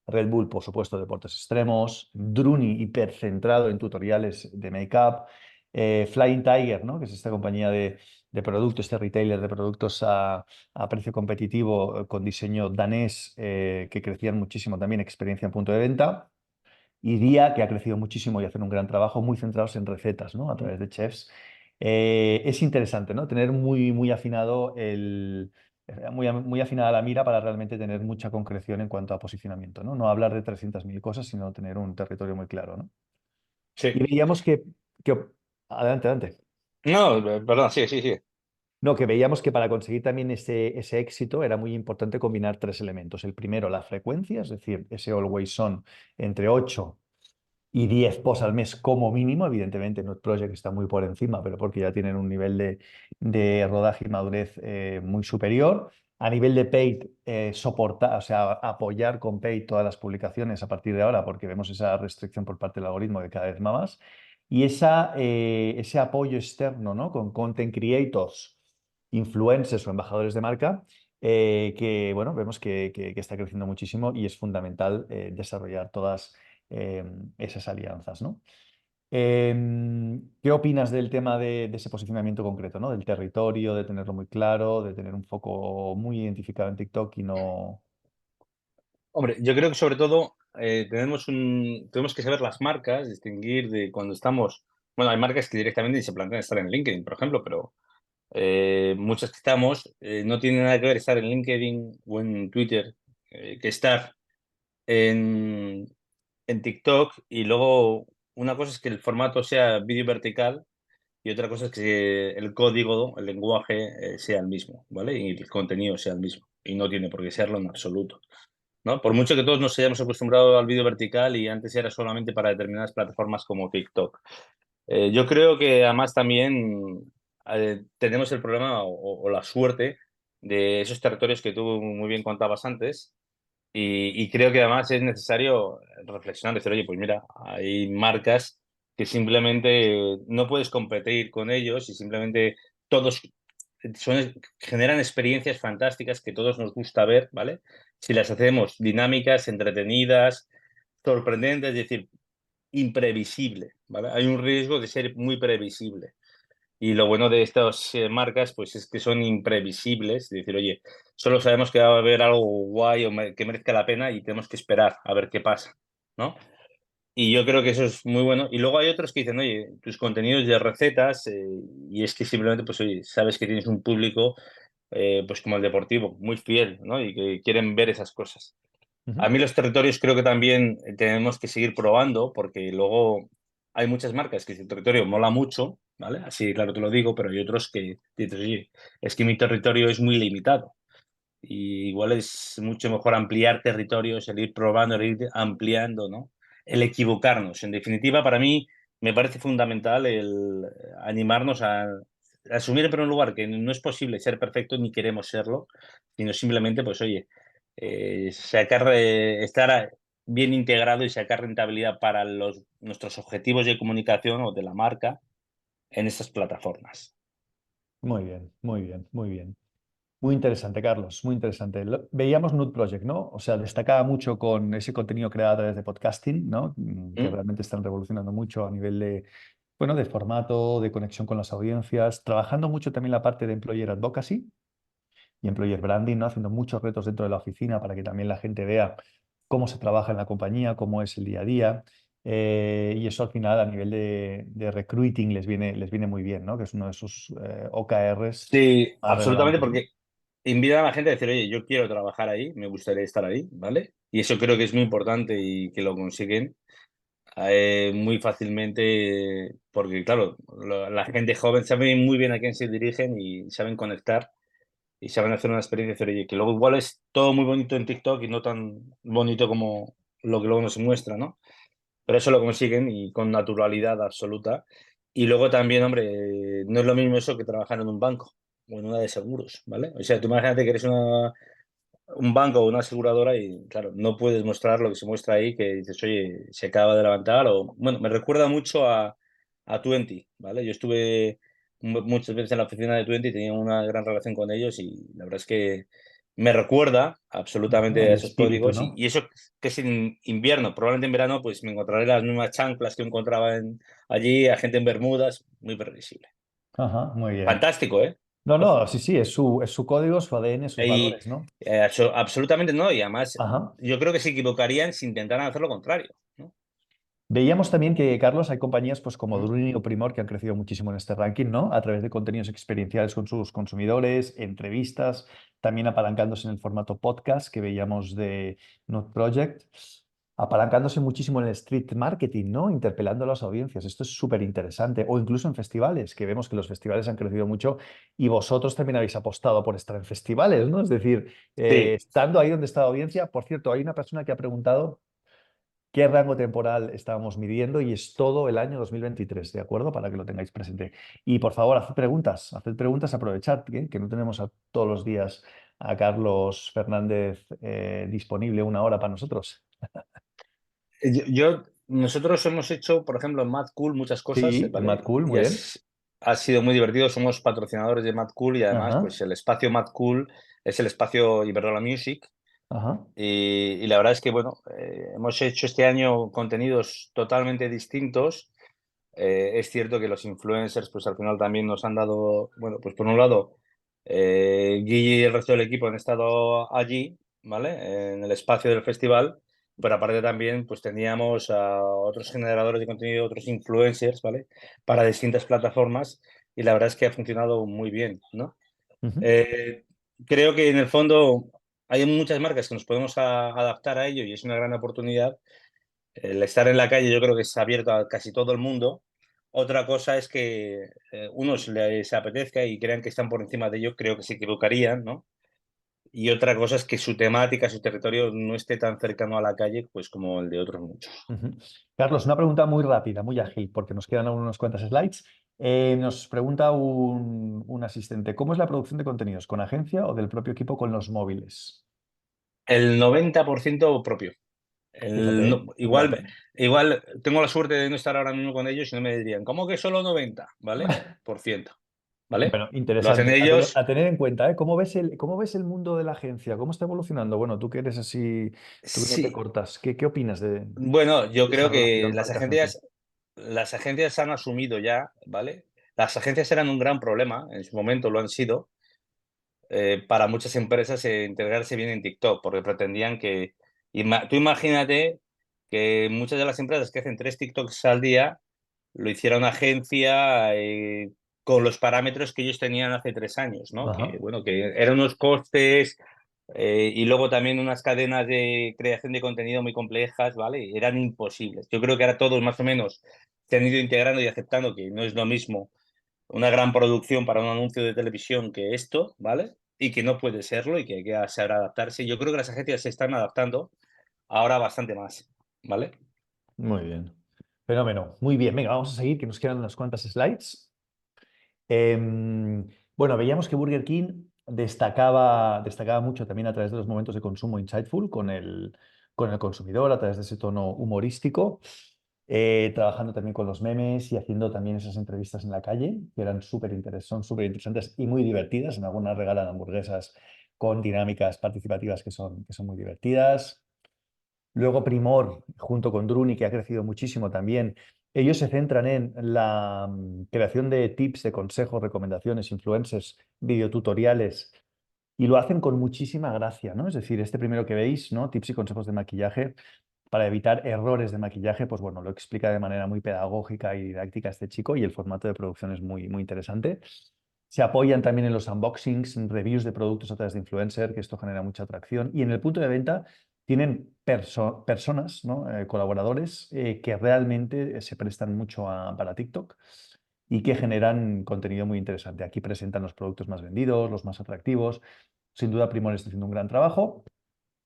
Red Bull, por supuesto, deportes extremos. Druni, hipercentrado en tutoriales de make-up. Flying Tiger, ¿no? Que es esta compañía de productos, este retailer de productos a precio competitivo con diseño danés que crecían muchísimo también, experiencia en punto de venta. Y Día, que ha crecido muchísimo y hacen un gran trabajo, muy centrados en recetas, ¿no? A través de chefs. Es interesante, ¿no? Tener muy afinado muy afinada la mira para realmente tener mucha concreción en cuanto a posicionamiento, ¿no? No hablar de 300.000 cosas, sino tener un territorio muy claro, ¿no? Y Sí. veíamos que... Adelante, adelante. No, perdón, sí, sí, sí. No, que veíamos que para conseguir también ese éxito era muy importante combinar tres elementos. El primero, la frecuencia, es decir, ese always on entre 8 y 10 posts al mes como mínimo. Evidentemente, Node Project está muy por encima, pero porque ya tienen un nivel de rodaje y madurez muy superior. A nivel de paid, soportar, o sea, apoyar con paid todas las publicaciones a partir de ahora, porque vemos esa restricción por parte del algoritmo de cada vez más. Y ese apoyo externo, ¿no? Con content creators, influencers o embajadores de marca, que bueno, vemos que está creciendo muchísimo y es fundamental desarrollar todas eh, esas alianzas, ¿no? ¿Qué opinas del tema de ese posicionamiento concreto, ¿no? Del territorio, de tenerlo muy claro, de tener un foco muy identificado en TikTok y no... Hombre, yo creo que sobre todo tenemos que saber las marcas, distinguir de cuando estamos. Bueno, hay marcas que directamente ni se plantean estar en LinkedIn, por ejemplo, pero muchas que estamos no tienen nada que ver estar en LinkedIn o en Twitter que estar en, en TikTok. Y luego, una cosa es que el formato sea vídeo vertical y otra cosa es que el código, el lenguaje sea el mismo, ¿vale? Y el contenido sea el mismo. Y no tiene por qué serlo en absoluto, ¿no? Por mucho que todos nos hayamos acostumbrado al vídeo vertical y antes era solamente para determinadas plataformas como TikTok. Yo creo que además también tenemos el problema o la suerte de esos territorios que tú muy bien contabas antes y creo que además es necesario reflexionar, decir, oye, pues mira, hay marcas que simplemente no puedes competir con ellos y simplemente todos generan experiencias fantásticas que todos nos gusta ver, ¿vale? Si las hacemos dinámicas, entretenidas, sorprendentes, es decir, imprevisible, ¿vale? Hay un riesgo de ser muy previsible. Y lo bueno de estas marcas, pues es que son imprevisibles. Es decir, oye, solo sabemos que va a haber algo guay o que merezca la pena y tenemos que esperar a ver qué pasa, ¿no? Y yo creo que eso es muy bueno. Y luego hay otros que dicen, oye, tus contenidos de recetas, y es que simplemente, pues, oye, sabes que tienes un público, pues como el deportivo, muy fiel, ¿no? Y que quieren ver esas cosas. A Ujú, mí los territorios creo que también tenemos que seguir probando, porque luego hay muchas marcas que si el territorio mola mucho, ¿vale? Así, claro, te lo digo, pero hay otros que dices, oye, es que mi territorio es muy limitado. Y igual es mucho mejor ampliar territorios, el ir probando, el ir ampliando, ¿no? El equivocarnos. En definitiva, para mí me parece fundamental el animarnos a asumir en primer lugar que no es posible ser perfecto ni queremos serlo, sino simplemente, pues oye, estar bien integrado y sacar rentabilidad para nuestros objetivos de comunicación o de la marca en estas plataformas. muy bien, muy bien, muy bien. Muy interesante, Carlos, muy interesante. Veíamos Nude Project, ¿no? O sea, destacaba mucho con ese contenido creado a través de podcasting, ¿no? Que ¿Mm? realmente están revolucionando mucho a nivel de, bueno, de formato, de conexión con las audiencias, trabajando mucho también la parte de employer advocacy y employer branding, ¿no? Haciendo muchos retos dentro de la oficina para que también la gente vea cómo se trabaja en la compañía, cómo es el día a día. Y eso al final a nivel de recruiting les viene muy bien, ¿no? Que es uno de sus OKRs Sí, más absolutamente, relevantes, ¿no? porque invitan a la gente a decir, oye, yo quiero trabajar ahí, me gustaría estar ahí, ¿vale? Y eso creo que es muy importante y que lo consiguen muy fácilmente, porque claro, la gente joven sabe muy bien a quién se dirigen y saben conectar y saben hacer una experiencia, de decir, oye, que luego igual es todo muy bonito en TikTok y no tan bonito como lo que luego nos muestra, ¿no? Pero eso lo consiguen y con naturalidad absoluta. Y luego también, hombre, no es lo mismo eso que trabajar en un banco o en una de seguros, ¿vale? O sea, tú imagínate que eres un banco o una aseguradora y, claro, no puedes mostrar lo que se muestra ahí, que dices, oye, se acaba de levantar o... Bueno, me recuerda mucho a Twenty, ¿vale? Yo estuve muchas veces en la oficina de Twenty y tenía una gran relación con ellos y la verdad es que me recuerda Ujú, absolutamente a el esos espíritu, códigos ¿no? y eso que es en invierno, probablemente en verano pues me encontraré las mismas chanclas que encontraba allí, a gente en bermudas, muy previsible. Ajá, muy bien. Fantástico, ¿eh? No, no, Ojo. sí, sí, es su código, su ADN, sus Y valores, ¿no? absolutamente no, y además Ajá. yo creo que se equivocarían si intentaran hacer lo contrario, ¿no? Veíamos también que, Carlos, hay compañías pues, como ¿Mm? Druni o Primor que han crecido muchísimo en este ranking, ¿no? A través de contenidos experienciales con sus consumidores, entrevistas, también apalancándose en el formato podcast que veíamos de Node Project, apalancándose muchísimo en el street marketing, ¿no? Interpelando a las audiencias. Esto es súper interesante. O incluso en festivales, que vemos que los festivales han crecido mucho y vosotros también habéis apostado por estar en festivales, ¿no? Es decir, Sí, estando ahí donde está la audiencia, por cierto, hay una persona que ha preguntado qué rango temporal estábamos midiendo y es todo el año 2023, ¿de acuerdo? Para que lo tengáis presente. Y por favor, haced preguntas, aprovechad, que no tenemos todos los días a Carlos Fernández disponible una hora para nosotros. nosotros hemos hecho, por ejemplo, en Mad Cool muchas cosas, Sí, en Mad ¿vale? Cool, Y muy bien. ha sido muy divertido, somos patrocinadores de Mad Cool y además, Ajá, pues el espacio Mad Cool es el espacio Iberdrola Music. ajá. Y la verdad es que, bueno, hemos hecho este año contenidos totalmente distintos. Es cierto que los influencers, pues al final también nos han dado, bueno, pues por un lado, Guille y el resto del equipo han estado allí, ¿vale? En el espacio del festival, pero aparte también, pues teníamos a otros generadores de contenido, otros influencers, ¿vale? Para distintas plataformas y la verdad es que ha funcionado muy bien, ¿no? Ujú, Eh, Creo que en el fondo hay muchas marcas que nos podemos adaptar a ello y es una gran oportunidad. El estar en la calle yo creo que es abierto a casi todo el mundo. Otra cosa es que unos les apetezca y crean que están por encima de ello, creo que se equivocarían, ¿no? Y otra cosa es que su temática, su territorio no esté tan cercano a la calle, pues como el de otros muchos. ujú. Carlos, una pregunta muy rápida, muy ágil, porque nos quedan aún unos cuantas slides. Nos pregunta un asistente, ¿cómo es la producción de contenidos? ¿Con agencia o del propio equipo con los móviles? El 90% propio. Fíjate, Igual, fíjate. igual tengo la suerte de no estar ahora mismo con ellos y no me dirían, ¿cómo que solo 90? ¿Vale? Por ciento. ¿Vale? Bueno, Lo hacen interesante. ellos. A tener en cuenta, ¿eh? Cómo ves el mundo de la agencia? ¿Cómo está evolucionando? Bueno, tú que eres así, tú que no te Sí. cortas, ¿qué opinas Bueno, yo de esa creo que relación marca-agencia? las agencias han asumido ya, ¿vale? las agencias eran un gran problema, en su momento lo han sido, para muchas empresas integrarse bien en TikTok, porque pretendían que... tú imagínate que muchas de las empresas que hacen 3 TikToks al día lo hiciera una agencia con los parámetros que ellos tenían hace 3 años, ¿no? Que, Ajá. bueno, que eran unos costes y luego también unas cadenas de creación de contenido muy complejas, ¿vale? Eran imposibles. Yo creo que ahora todos más o menos se han ido integrando y aceptando que no es lo mismo una gran producción para un anuncio de televisión que esto, ¿vale? Y que no puede serlo y que hay que saber adaptarse. Yo creo que las agencias se están adaptando ahora bastante más, ¿vale? Muy bien. Fenómeno. Muy bien. Venga, vamos a seguir, que nos quedan unas cuantas slides. Bueno, veíamos que Burger King destacaba mucho también a través de los momentos de consumo insightful con el consumidor, a través de ese tono humorístico, trabajando también con los memes y haciendo también esas entrevistas en la calle, que son súper interesantes y muy divertidas. En algunas regalan hamburguesas con dinámicas participativas que son muy divertidas. Luego Primor, junto con Druni, que ha crecido muchísimo también, ellos se centran en la creación de tips, de consejos, recomendaciones, influencers, videotutoriales, y lo hacen con muchísima gracia, ¿no? Es decir, este primero que veis, ¿no? Tips y consejos de maquillaje para evitar errores de maquillaje, pues bueno, lo explica de manera muy pedagógica y didáctica este chico y el formato de producción es muy, muy interesante. Se apoyan también en los unboxings, en reviews de productos a través de influencer, que esto genera mucha atracción. Y en el punto de venta tienen personas, ¿no? Colaboradores que realmente se prestan mucho para TikTok y que generan contenido muy interesante. Aquí presentan los productos más vendidos, los más atractivos. Sin duda, Primor está haciendo un gran trabajo.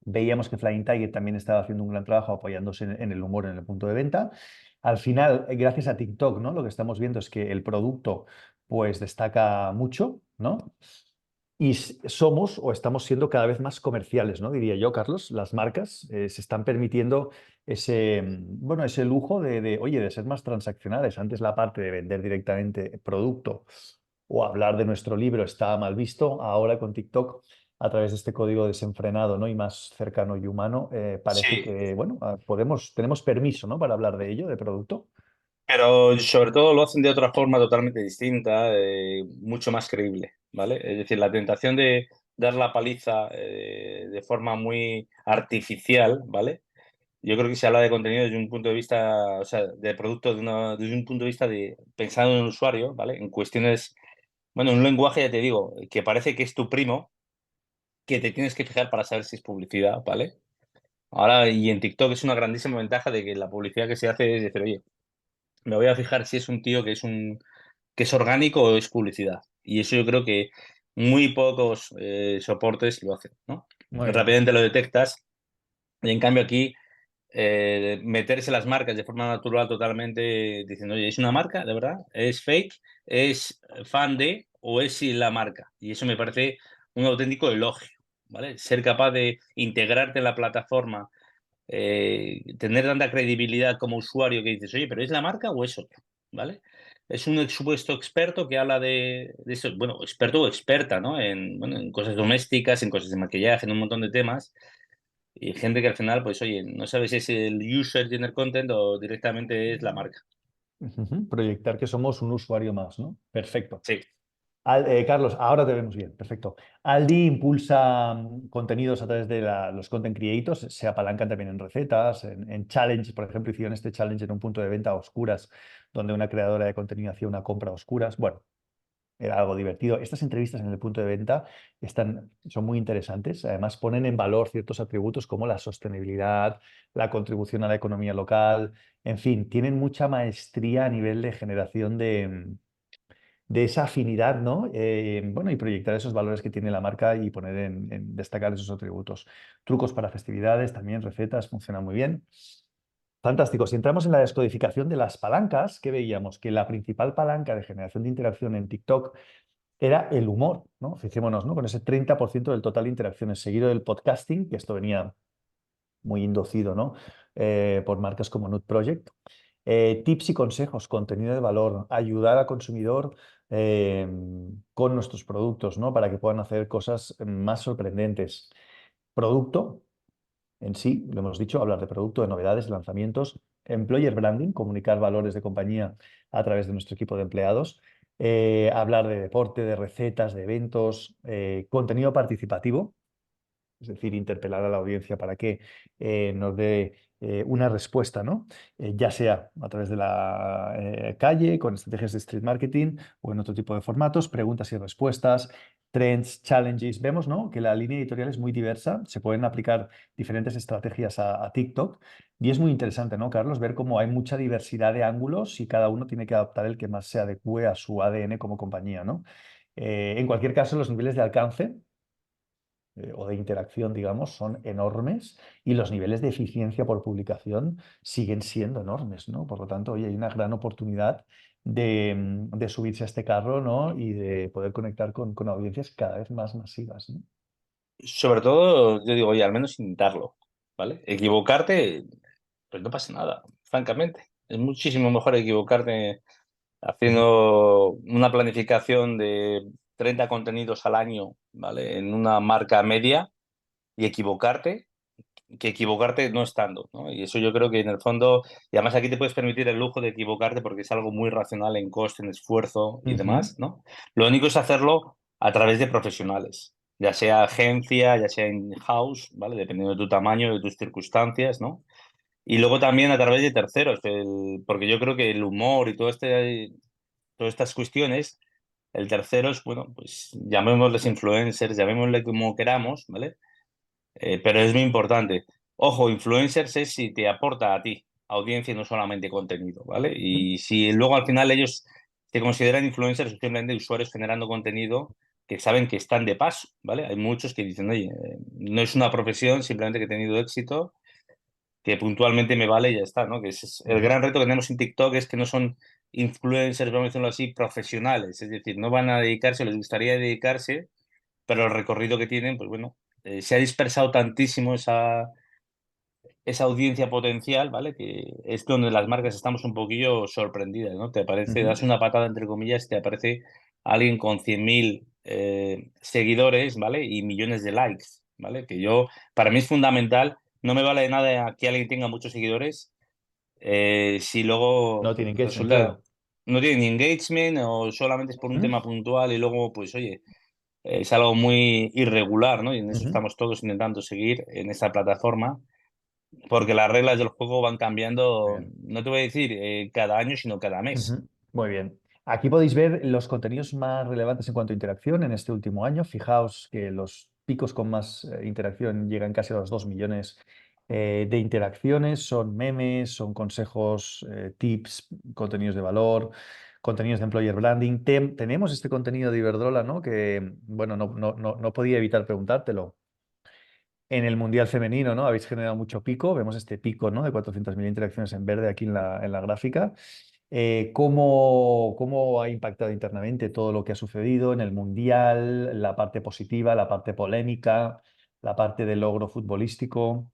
Veíamos que Flying Tiger también estaba haciendo un gran trabajo apoyándose en el humor en el punto de venta. Al final, gracias a TikTok, ¿no? Lo que estamos viendo es que el producto pues destaca mucho, ¿no? Y somos o estamos siendo cada vez más comerciales, ¿no? Diría yo, Carlos. Las marcas se están permitiendo bueno, ese lujo oye, de ser más transaccionales. Antes la parte de vender directamente producto o hablar de nuestro libro estaba mal visto. Ahora con TikTok, a través de este código desenfrenado, ¿no? Y más cercano y humano, parece Sí, que, bueno, tenemos permiso, ¿no? Para hablar de ello, de producto. pero sobre todo lo hacen de otra forma totalmente distinta, mucho más creíble, ¿vale? Es decir, la tentación de dar la paliza de forma muy artificial, ¿vale? Yo creo que se habla de contenido desde un punto de vista, o sea, de producto desde un punto de vista de pensando en el usuario, ¿vale? En cuestiones, bueno, en un lenguaje, ya te digo, que parece que es tu primo, que te tienes que fijar para saber si es publicidad, ¿vale? Ahora, y en TikTok es una grandísima ventaja de que la publicidad que se hace es decir, oye, me voy a fijar si es un tío que es orgánico o es publicidad. Y eso yo creo que muy pocos soportes lo hacen, ¿no? Muy bien. Rápidamente lo detectas. Y en cambio aquí, meterse las marcas de forma natural totalmente, diciendo, oye, ¿es una marca, de verdad? ¿Es fake? ¿Es fan de? ¿O es si la marca? Y eso me parece un auténtico elogio, ¿vale? Ser capaz de integrarte en la plataforma, tener tanta credibilidad como usuario que dices, oye, ¿pero es la marca o es otro? ¿Vale? Es un supuesto experto que habla de eso, bueno, experto o experta, ¿no? Bueno, en cosas domésticas, en cosas de maquillaje, en un montón de temas. Y gente que al final, pues, oye, no sabes si es el user general content o directamente es la marca. Ujú. Proyectar que somos un usuario más, ¿no? Perfecto. Sí, Carlos, ahora te vemos bien, perfecto. Aldi impulsa contenidos a través de los content creators, se apalancan también en recetas, en challenge, por ejemplo, hicieron este challenge en un punto de venta a oscuras, donde una creadora de contenido hacía una compra a oscuras. Bueno, era algo divertido. Estas entrevistas en el punto de venta son muy interesantes. Además, ponen en valor ciertos atributos como la sostenibilidad, la contribución a la economía local, en fin, tienen mucha maestría a nivel de generación de esa afinidad, ¿no? Bueno, y proyectar esos valores que tiene la marca y poner destacar esos atributos. Trucos para festividades, también recetas, funcionan muy bien. Fantástico. Si entramos en la descodificación de las palancas, ¿qué veíamos? Que la principal palanca de generación de interacción en TikTok era el humor, ¿no? Fijémonos, ¿no? Con ese 30% del total de interacciones, seguido del podcasting, que esto venía muy inducido, ¿no? Por marcas como Nut Project. Tips y consejos, contenido de valor, ayudar al consumidor eh, con nuestros productos, ¿no? Para que puedan hacer cosas más sorprendentes. Producto en sí, lo hemos dicho, hablar de producto, de novedades, de lanzamientos. Employer branding, comunicar valores de compañía a través de nuestro equipo de empleados. hablar de deporte, de recetas, de eventos, contenido participativo, es decir, interpelar a la audiencia para que nos dé una respuesta, ¿no? Ya sea a través de la calle, con estrategias de street marketing o en otro tipo de formatos, preguntas y respuestas, trends, challenges. Vemos, ¿no?, que la línea editorial es muy diversa, se pueden aplicar diferentes estrategias a TikTok y es muy interesante, ¿no, Carlos? Ver cómo hay mucha diversidad de ángulos y cada uno tiene que adaptar el que más se adecue a su ADN como compañía, ¿no? En cualquier caso, los niveles de alcance o de interacción, digamos, son enormes y los niveles de eficiencia por publicación siguen siendo enormes, ¿no? Por lo tanto, oye, hay una gran oportunidad de subirse a este carro, ¿no? Y de poder conectar con audiencias cada vez más masivas, ¿no? Sobre todo, yo digo, oye, al menos intentarlo, ¿vale? Equivocarte, pues no pasa nada, francamente. Es muchísimo mejor equivocarte Ujú, haciendo una planificación de 30 contenidos al año, ¿vale? En una marca media y equivocarte que equivocarte no estando, ¿no? Y eso yo creo que en el fondo, y además aquí te puedes permitir el lujo de equivocarte porque es algo muy racional en coste, en esfuerzo y ujú. demás, ¿no? Lo único es hacerlo a través de profesionales, ya sea agencia, ya sea in-house, ¿vale? Dependiendo de tu tamaño, de tus circunstancias, ¿no? Y luego también a través de terceros, porque yo creo que el humor y todas estas cuestiones, el tercero es, bueno, pues llamémosles influencers, llamémosle como queramos, ¿vale? Pero es muy importante. Ojo, influencers es si te aporta a ti audiencia y no solamente contenido, ¿vale? Y si luego al final ellos te consideran influencers o simplemente usuarios generando contenido que saben que están de paso, ¿vale? Hay muchos que dicen, oye, no es una profesión, simplemente que he tenido éxito, que puntualmente me vale y ya está, ¿no? Que es el Ujú. gran reto que tenemos en TikTok es que no son influencers, vamos a decirlo así, profesionales, es decir, no van a dedicarse, les gustaría dedicarse, pero el recorrido que tienen, pues bueno, se ha dispersado tantísimo esa audiencia potencial, ¿vale? Que es donde las marcas estamos un poquillo sorprendidas, ¿no? Te aparece, Ujú. das una patada, entre comillas, te aparece alguien con 100.000 seguidores, ¿vale? Y millones de likes, ¿vale? Que yo, para mí es fundamental, no me vale de nada que alguien tenga muchos seguidores si No luego tiene engagement, resulta, claro. no tiene ni engagement o solamente es por un Ujú, tema puntual y luego, pues oye, es algo muy irregular, ¿no? Y en eso ujú. estamos todos intentando seguir en esta plataforma, porque las reglas del juego van Muy cambiando, bien. no te voy a decir cada año, sino cada mes. Ujú. Muy bien. Aquí podéis ver los contenidos más relevantes en cuanto a interacción en este último año. Fijaos que los picos con más interacción llegan casi a los 2 millones de interacciones. Son memes, son consejos, tips, contenidos de valor, contenidos de employer branding. Tenemos este contenido de Iberdrola, ¿no? Que, bueno, no podía evitar preguntártelo. En el Mundial Femenino, ¿no? Habéis generado mucho pico, vemos este pico, ¿no?, de 400.000 interacciones en verde aquí en la gráfica. ¿Cómo ha impactado internamente todo lo que ha sucedido en el Mundial, la parte positiva, la parte polémica, la parte del logro futbolístico?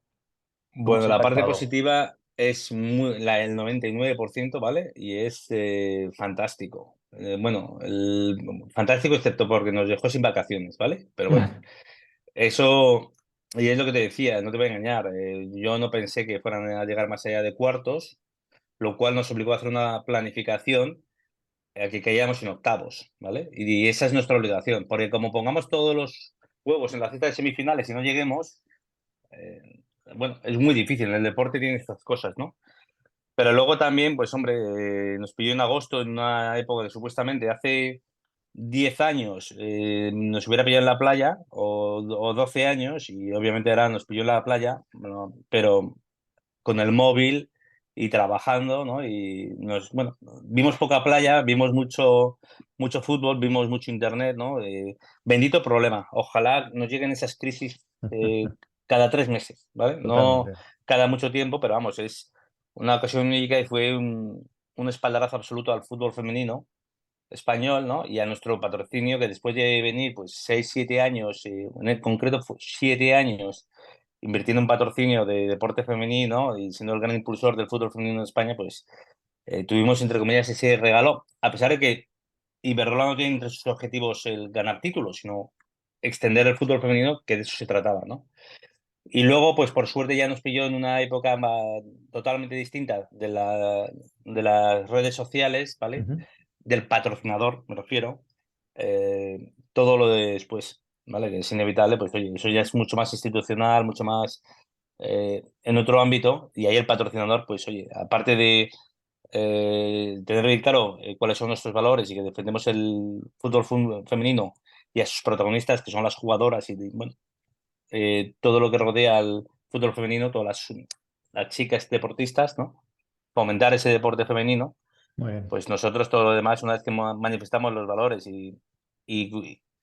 ¿Cómo os Bueno, ha la parte impactado? positiva es el 99%, ¿vale? Y es fantástico. Bueno, fantástico excepto porque nos dejó sin vacaciones, ¿vale? Pero bueno, eso, y es lo que te decía, no te voy a engañar, yo no pensé que fueran a llegar más allá de cuartos, lo cual nos obligó a hacer una planificación que caíamos en octavos, ¿vale? Y esa es nuestra obligación, porque como pongamos todos los huevos en la cesta de semifinales y no lleguemos, eh, bueno, es muy difícil, en el deporte tiene estas cosas, ¿no? Pero luego también, pues hombre, nos pilló en agosto, en una época que supuestamente hace 10 años nos hubiera pillado en la playa, o 12 años, y obviamente ahora nos pilló en la playa, bueno, pero con el móvil y trabajando, ¿no? Y bueno, vimos poca playa, vimos mucho fútbol, vimos mucho internet, ¿no? Bendito problema. Ojalá nos lleguen esas crisis cada 3 meses, ¿vale? No Totalmente. cada mucho tiempo, pero vamos, es una ocasión única y fue un espaldarazo absoluto al fútbol femenino español, ¿no? Y a nuestro patrocinio, que después de venir, pues, 6 7 años, en el concreto 7 años, invirtiendo en patrocinio de deporte femenino y siendo el gran impulsor del fútbol femenino en España, pues, tuvimos, entre comillas, ese regalo, a pesar de que Iberdrola no tiene entre sus objetivos el ganar títulos, sino extender el fútbol femenino, que de eso se trataba, ¿no? Y luego, pues, por suerte ya nos pilló en una época totalmente distinta de las redes sociales, ¿vale? Ujú. del patrocinador, me refiero, todo lo de después, ¿vale? Que es inevitable, pues oye, eso ya es mucho más institucional, mucho más en otro ámbito, y ahí el patrocinador, pues oye, aparte de tener bien claro cuáles son nuestros valores y que defendemos el fútbol femenino y a sus protagonistas, que son las jugadoras y bueno, todo lo que rodea al fútbol femenino, todas las chicas deportistas, ¿no? Fomentar ese deporte femenino, Muy bien. pues nosotros todo lo demás, una vez que manifestamos los valores y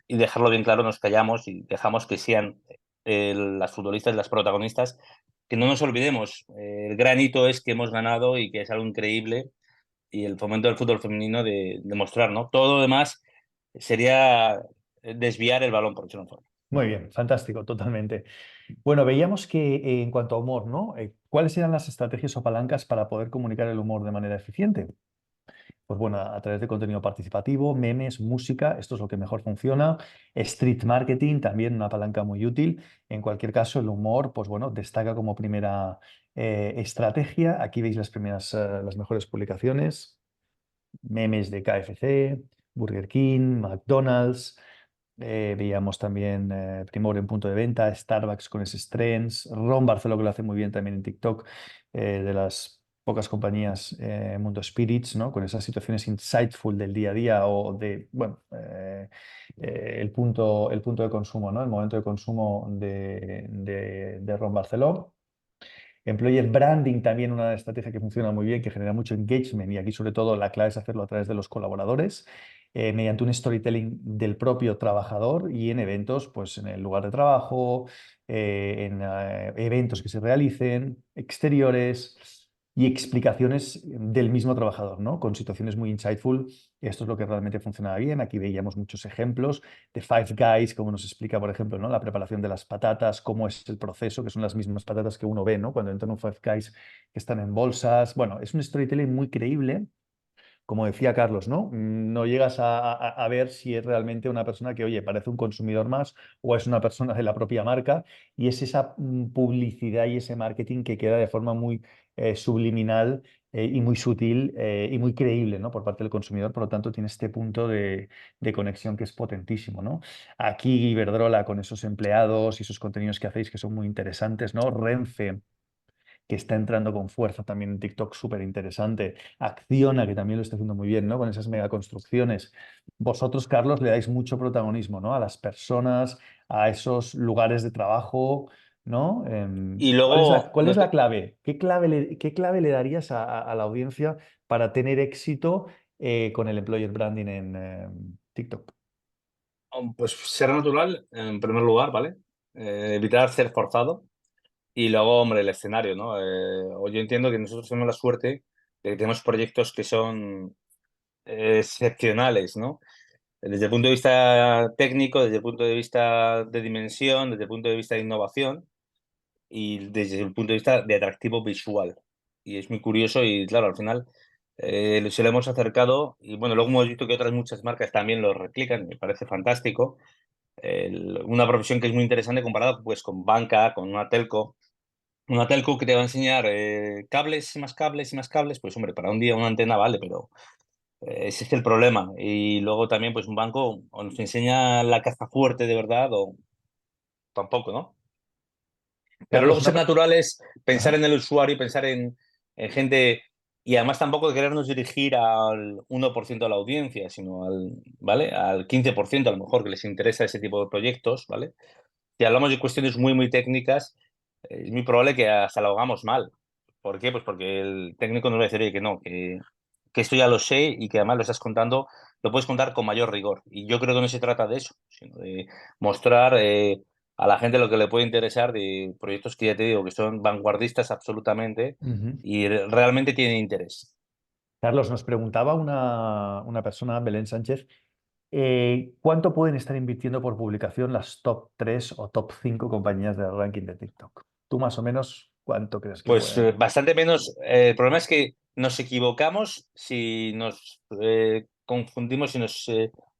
dejarlo bien claro, nos callamos y dejamos que sean las futbolistas las protagonistas. Que no nos olvidemos, el gran hito es que hemos ganado y que es algo increíble y el fomento del fútbol femenino de mostrar, ¿no? Todo lo demás sería desviar el balón, por decirlo de una forma. Muy bien, fantástico, totalmente. Bueno, veíamos que en cuanto a humor, ¿no? ¿Cuáles eran las estrategias o palancas para poder comunicar el humor de manera eficiente? Pues bueno, a través de contenido participativo, memes, música, esto es lo que mejor funciona. Street marketing, también una palanca muy útil. En cualquier caso, el humor, pues bueno, destaca como primera estrategia. Aquí veis las primeras, las mejores publicaciones, memes de KFC, Burger King, McDonald's. Veíamos también Primor en punto de venta, Starbucks con ese Trends, Ron Barceló que lo hace muy bien también en TikTok, de las pocas compañías Mundo Spirits, ¿no? Con esas situaciones insightful del día a día o de, bueno, el punto de consumo, ¿no? El momento de consumo de Ron Barceló. Employer branding también una estrategia que funciona muy bien, que genera mucho engagement y aquí sobre todo la clave es hacerlo a través de los colaboradores, mediante un storytelling del propio trabajador y en eventos, pues en el lugar de trabajo, en eventos que se realicen, exteriores y explicaciones del mismo trabajador, ¿no? Con situaciones muy insightful. Esto es lo que realmente funcionaba bien. Aquí veíamos muchos ejemplos de Five Guys, como nos explica, por ejemplo, ¿no? La preparación de las patatas, cómo es el proceso, que son las mismas patatas que uno ve, ¿no? Cuando entra en un Five Guys que están en bolsas. Bueno, es un storytelling muy creíble, como decía Carlos, ¿no? No llegas a ver si es realmente una persona que, oye, parece un consumidor más o es una persona de la propia marca y es esa publicidad y ese marketing que queda de forma muy subliminal y muy sutil y muy creíble, ¿no? Por parte del consumidor, por lo tanto tiene este punto de conexión que es potentísimo, ¿no? Aquí Iberdrola con esos empleados y esos contenidos que hacéis que son muy interesantes, ¿no? Renfe que está entrando con fuerza también en TikTok, súper interesante. Acciona, que también lo está haciendo muy bien, ¿no? Con esas megaconstrucciones. Vosotros, Carlos, le dais mucho protagonismo, ¿no? A las personas, a esos lugares de trabajo, ¿no? Y luego, Cuál es la clave? Qué clave le darías a la audiencia para tener éxito con el employer branding en TikTok? pues ser natural, en primer lugar, ¿vale? Evitar ser forzado. Y luego, hombre, el escenario, ¿no? Yo entiendo que nosotros tenemos la suerte de que tenemos proyectos que son excepcionales, ¿no? Desde el punto de vista técnico, desde el punto de vista de dimensión, desde el punto de vista de innovación y desde el punto de vista de atractivo visual. Y es muy curioso y claro, al final se lo hemos acercado y bueno, luego hemos visto que otras muchas marcas también lo replican, me parece fantástico. Una profesión que es muy interesante comparado pues con banca, con una telco. Una telco que te va a enseñar cables y más cables y más cables, pues hombre, para un día una antena vale, pero ese es el problema. Y luego también pues un banco o nos enseña la caja fuerte de verdad o tampoco, ¿no? Pero Carlos, luego ser natural es pensar Ajá. en el usuario, pensar en gente y además tampoco querernos dirigir al 1% de la audiencia, sino ¿vale? Al 15% a lo mejor que les interesa ese tipo de proyectos, ¿vale? Si hablamos de cuestiones muy, muy técnicas, es muy probable que hasta lo hagamos mal. ¿Por qué? Pues porque el técnico nos va a decir "Oye, que no, que esto ya lo sé y que además lo estás contando, lo puedes contar con mayor rigor. Y yo creo que no se trata de eso, sino de mostrar a la gente lo que le puede interesar de proyectos que ya te digo que son vanguardistas absolutamente Ujú. y realmente tienen interés. Carlos, nos preguntaba una persona, Belén Sánchez, ¿cuánto pueden estar invirtiendo por publicación las top 3 o top 5 compañías del ranking de TikTok? ¿Tú más o menos cuánto crees que Pues pueden? bastante menos. El problema es que nos equivocamos si nos confundimos y nos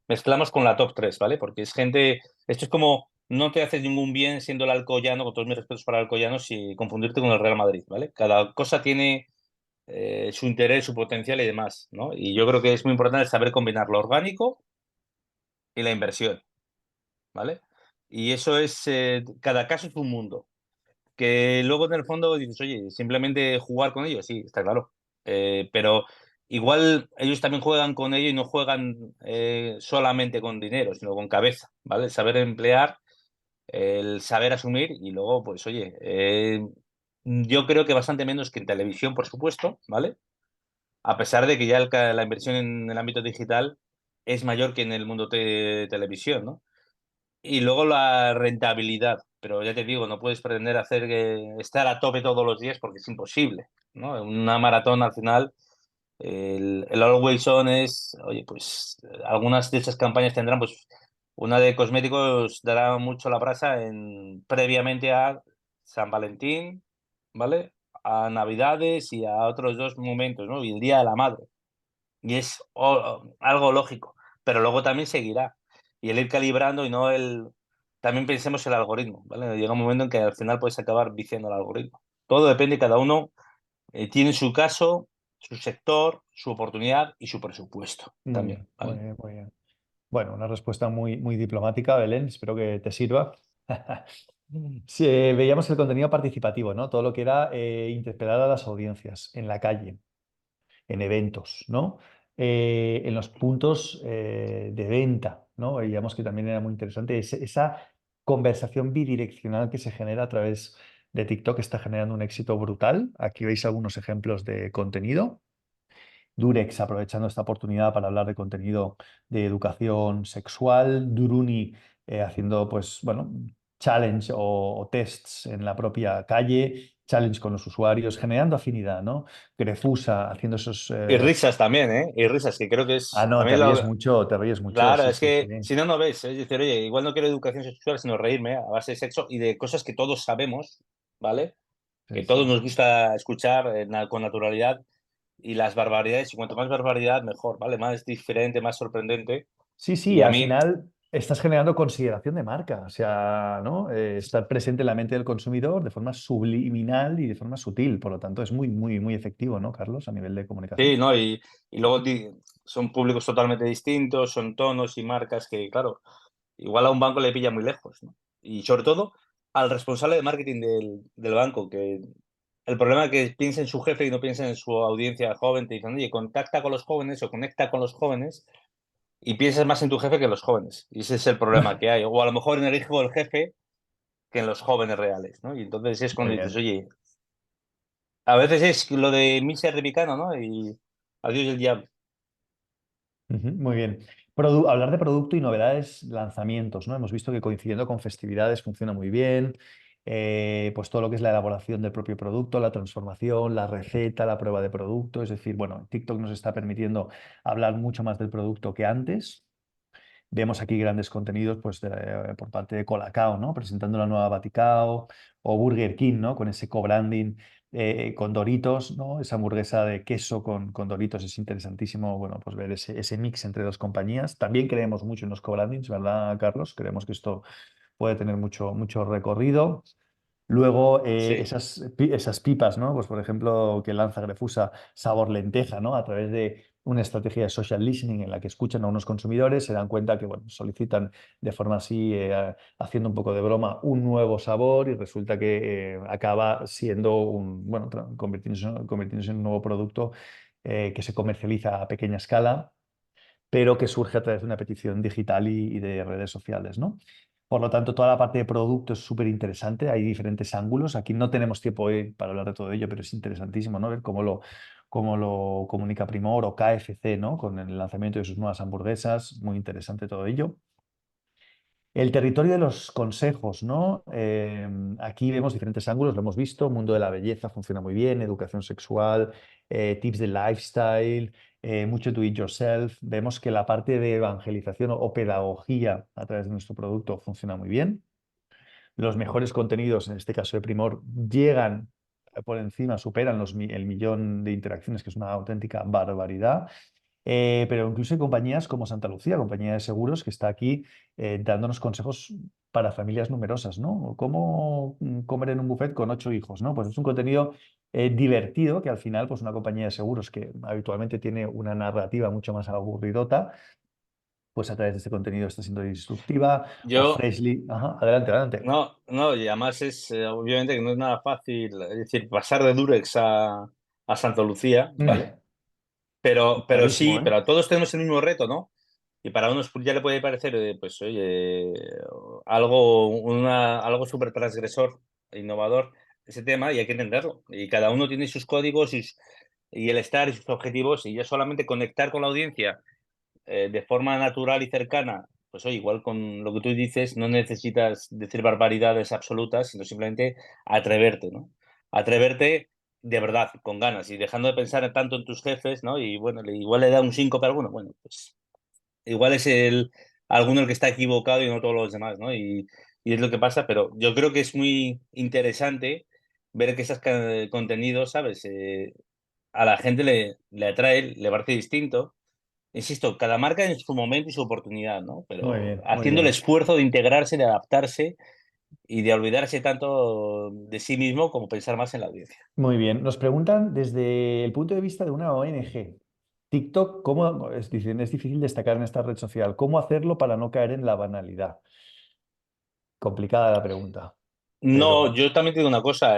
mezclamos con la top 3, ¿vale? Porque es gente, esto es como, no te haces ningún bien siendo el Alcoyano, con todos mis respetos para el Alcoyano, si confundirte con el Real Madrid, ¿vale? Cada cosa tiene su interés, su potencial y demás, ¿no? Y yo creo que es muy importante saber combinar lo orgánico y la inversión, ¿vale? Y eso es, cada caso es un mundo. Que luego en el fondo dices, oye, simplemente jugar con ellos, sí, está claro. Pero igual ellos también juegan con ello y no juegan solamente con dinero, sino con cabeza, ¿vale? El saber emplear, el saber asumir y luego, pues oye, yo creo que bastante menos que en televisión, por supuesto, ¿vale? A pesar de que ya la inversión en el ámbito digital es mayor que en el mundo de televisión, ¿no? Y luego la rentabilidad, pero ya te digo, no puedes pretender hacer estar a tope todos los días porque es imposible, ¿no? Una maratón al final, el always on es, oye, pues algunas de esas campañas tendrán, pues una de cosméticos dará mucho la brasa previamente a San Valentín, ¿vale? A Navidades y a otros dos momentos, ¿no? Y el Día de la Madre. Y es algo lógico, pero luego también seguirá. Y el ir calibrando y no el... También pensemos el algoritmo, ¿vale? Llega un momento en que al final puedes acabar viciando el algoritmo. Todo depende, cada uno tiene su caso, su sector, su oportunidad y su presupuesto Muy también, bien, muy ¿vale? bien, muy bien. Bueno, una respuesta muy diplomática, Belén. Espero que te sirva. Sí, veíamos el contenido participativo, ¿no? Todo lo que era interpelar a las audiencias en la calle, en eventos, ¿no? En los puntos de venta, ¿no? Veíamos que también era muy interesante esa conversación bidireccional que se genera a través de TikTok, está generando un éxito brutal. Aquí veis algunos ejemplos de contenido. Durex aprovechando esta oportunidad para hablar de contenido de educación sexual, Duruni haciendo pues bueno, challenge o tests en la propia calle, challenge con los usuarios, generando afinidad, ¿no? Grefusa haciendo esos... Y risas también, ¿eh? Y risas, que creo que Ah, es... no, También lo... te ríes mucho, Claro, sí, es sí, sí. que si no, no ves. Es decir, oye, igual no quiero educación sexual, sino reírme a base de sexo y de cosas que todos sabemos, ¿vale? Sí, Que todos sí. nos gusta escuchar con naturalidad y las barbaridades, y cuanto más barbaridad, mejor, ¿vale? Más diferente, más sorprendente. Sí, sí, Y a al mí, final estás generando consideración de marca, o sea, ¿no? Estar presente en la mente del consumidor de forma subliminal y de forma sutil, por lo tanto es muy efectivo, ¿no, Carlos, a nivel de sí, comunicación? ¿no? Y luego son públicos totalmente distintos, son tonos y marcas que, claro, igual a un banco le pilla muy lejos, ¿no? Y sobre todo al responsable de marketing del banco, que el problema es que piensa en su jefe y no piensa en su audiencia joven, te dicen, oye, contacta con los jóvenes o conecta con los jóvenes y piensas más en tu jefe que en los jóvenes. Y ese es el problema que hay. O a lo mejor en el hijo del jefe que en los jóvenes reales, ¿no? Y entonces es Muy cuando dices, bien. oye, a veces es lo de Miser de Picano, ¿no? Y adiós el diablo. Ujú, muy bien. Hablar de producto y novedades, lanzamientos, ¿no? Hemos visto que coincidiendo con festividades funciona muy bien. Pues todo lo que es la elaboración del propio producto, la transformación, la receta, la prueba de producto. Es decir, bueno, TikTok nos está permitiendo hablar mucho más del producto que antes. Vemos aquí grandes contenidos pues, por parte de Colacao, ¿no? Presentando la nueva Vaticao o Burger King, ¿no? Con ese co-branding con Doritos, ¿no? Esa hamburguesa de queso con Doritos es interesantísimo, bueno, pues ver ese mix entre dos compañías. También creemos mucho en los co-brandings, ¿verdad, Carlos? Creemos que esto puede tener mucho recorrido. Luego, Sí. esas pipas, ¿no? Pues por ejemplo, que lanza Grefusa sabor lenteja, ¿no? A través de una estrategia de social listening en la que escuchan a unos consumidores, se dan cuenta que, bueno, solicitan de forma así, haciendo un poco de broma, un nuevo sabor y resulta que acaba siendo bueno, convirtiéndose en un nuevo producto que se comercializa a pequeña escala pero que surge a través de una petición digital y de redes sociales, ¿no? Por lo tanto, toda la parte de producto es súper interesante, hay diferentes ángulos. Aquí no tenemos tiempo hoy para hablar de todo ello, pero es interesantísimo, ¿no? Ver cómo lo comunica Primor o KFC, ¿no? Con el lanzamiento de sus nuevas hamburguesas, muy interesante todo ello. El territorio de los consejos, ¿no? Aquí vemos diferentes ángulos, lo hemos visto, mundo de la belleza funciona muy bien, educación sexual, tips de lifestyle, mucho do it yourself. Vemos que la parte de evangelización o pedagogía a través de nuestro producto funciona muy bien. Los mejores contenidos, en este caso de Primor, llegan por encima, superan el millón de interacciones, que es una auténtica barbaridad. Pero incluso hay compañías como Santa Lucía, compañía de seguros, que está aquí dándonos consejos para familias numerosas, ¿no? ¿Cómo comer en un buffet con 8 hijos, ¿no? Pues es un contenido divertido, que al final, pues una compañía de seguros que habitualmente tiene una narrativa mucho más aburridota, pues a través de este contenido está siendo disruptiva. O Yo, Freshly. Ajá, adelante, adelante. no, no, y además es obviamente que no es nada fácil, es decir, pasar de Durex a Santa Lucía, ¿vale? Pero Clarísimo, sí, ¿eh? pero todos tenemos el mismo reto, ¿no? Y para unos pues, ya le puede parecer, pues oye, algo súper transgresor e innovador ese tema y hay que entenderlo. Y cada uno tiene sus códigos y el estar y sus objetivos y ya solamente conectar con la audiencia de forma natural y cercana, pues oye, igual con lo que tú dices, no necesitas decir barbaridades absolutas, sino simplemente atreverte, ¿no? Atreverte de verdad, con ganas y dejando de pensar tanto en tus jefes, ¿no? Y bueno, igual le da un síncope a alguno, bueno, pues igual es alguno el que está equivocado y no todos los demás, ¿no? Y es lo que pasa, pero yo creo que es muy interesante ver que esos contenidos, ¿sabes? A la gente le atrae, le parece distinto. Insisto, cada marca en su momento y su oportunidad, ¿no? Muy Pero bien, muy haciendo el bien. esfuerzo de integrarse, de adaptarse y de olvidarse tanto de sí mismo como pensar más en la audiencia. Muy bien. Nos preguntan desde el punto de vista de una ONG. TikTok, dicen, es difícil destacar en esta red social. ¿Cómo hacerlo para no caer en la banalidad? Complicada la pregunta, No, pero yo también te digo una cosa,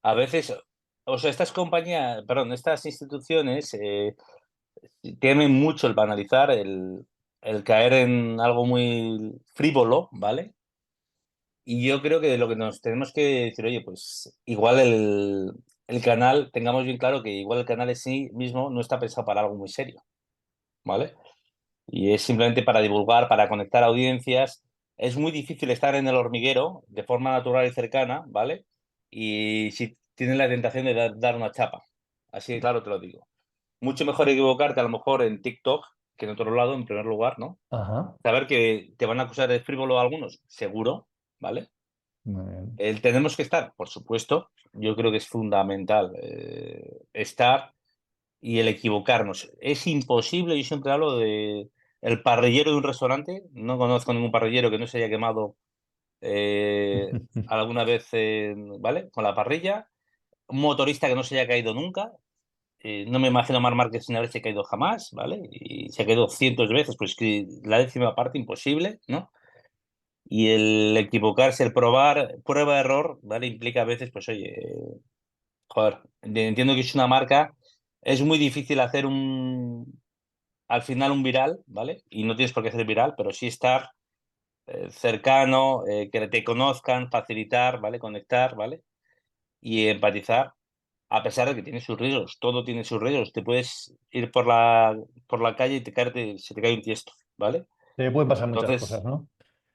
a veces, o sea, estas compañías, perdón, estas instituciones temen mucho el banalizar, el caer en algo muy frívolo, ¿vale? Y yo creo que de lo que nos tenemos que decir, oye, pues igual el canal, tengamos bien claro que igual el canal en sí mismo no está pensado para algo muy serio, ¿vale? Y es simplemente para divulgar, para conectar audiencias. Es muy difícil estar en el hormiguero de forma natural y cercana, ¿vale? Y si tienes la tentación de dar una chapa. Así de claro te lo digo. Mucho mejor equivocarte a lo mejor en TikTok que en otro lado, en primer lugar, ¿no? ajá. Saber que te van a acusar de frívolo algunos, seguro, ¿vale? Muy bien. El tenemos que estar, por supuesto. Yo creo que es fundamental estar y el equivocarnos. Es imposible, yo siempre hablo de el parrillero de un restaurante. No conozco ningún parrillero que no se haya quemado alguna vez, ¿vale? Con la parrilla. Un motorista que no se haya caído nunca. No me imagino a Marc Márquez sin haberse caído jamás, ¿vale? Y se ha caído cientos de veces, pues que la décima parte imposible, ¿no? Y el equivocarse, el probar, prueba-error, ¿vale? Implica a veces, pues oye, joder, entiendo que es una marca, es muy difícil hacer al final un viral, ¿vale? Y no tienes por qué hacer viral, pero sí estar cercano, que te conozcan, facilitar, ¿vale? Conectar, ¿vale? Y empatizar, a pesar de que tiene sus riesgos, todo tiene sus riesgos. Te puedes ir por la calle y se te cae un tiesto, ¿vale? Se pueden pasar muchas cosas, Entonces, ¿no?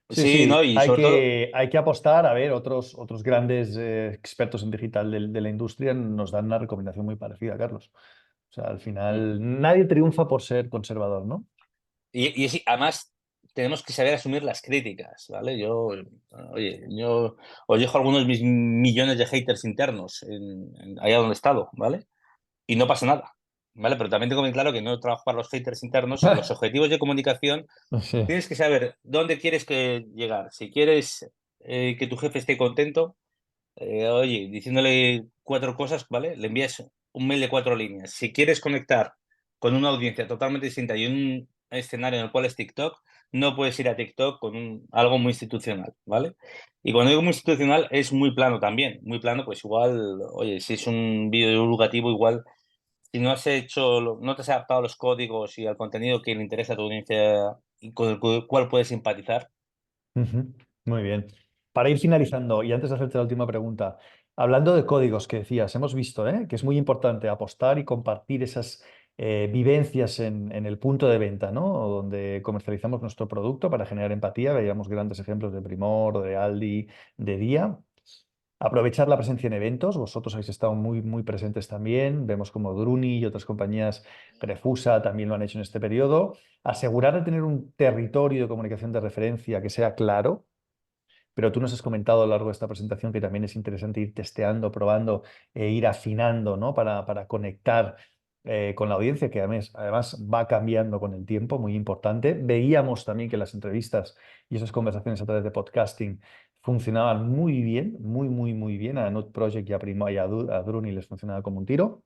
Sí, sí, ¿no? sí, Y sobre todo, hay que apostar. A ver, otros grandes expertos en digital de la industria nos dan una recomendación muy parecida, Carlos. O sea, al mm, final nadie triunfa por ser conservador, ¿no? y sí, además tenemos que saber asumir las críticas, ¿vale? Oye, yo os dejo algunos de mis millones de haters internos allá donde he estado, ¿vale? Y no pasa nada, ¿vale? Pero también tengo bien claro que no trabajo para los haters internos. Los objetivos de comunicación Sí. tienes que saber dónde quieres llegar. Si quieres que tu jefe esté contento, oye, diciéndole cuatro cosas, ¿vale? Le envías un mail de cuatro líneas. Si quieres conectar con una audiencia totalmente distinta y un escenario en el cual es TikTok, no puedes ir a TikTok con algo muy institucional, ¿vale? Y cuando digo muy institucional es muy plano también. Muy plano, pues igual, oye, si es un vídeo divulgativo, igual, si no has hecho, no te has adaptado a los códigos y al contenido que le interesa a tu audiencia y con el cual puedes simpatizar. Ujú. Muy bien. Para ir finalizando, y antes de hacerte la última pregunta, hablando de códigos que decías, hemos visto, que es muy importante apostar y compartir esas vivencias en el punto de venta, ¿no? Donde comercializamos nuestro producto para generar empatía. Veíamos grandes ejemplos de Primor, de Aldi, de Día. Aprovechar la presencia en eventos. Vosotros habéis estado muy, muy presentes también. Vemos como Druni y otras compañías, Prefusa, también lo han hecho en este periodo. Asegurar de tener un territorio de comunicación de referencia que sea claro, pero tú nos has comentado a lo largo de esta presentación que también es interesante ir testeando, probando e ir afinando, ¿no? Para conectar con la audiencia, que además va cambiando con el tiempo, muy importante. Veíamos también que las entrevistas y esas conversaciones a través de podcasting funcionaban muy bien, muy bien. A Nut Project y a Primo y a Druni les funcionaba como un tiro.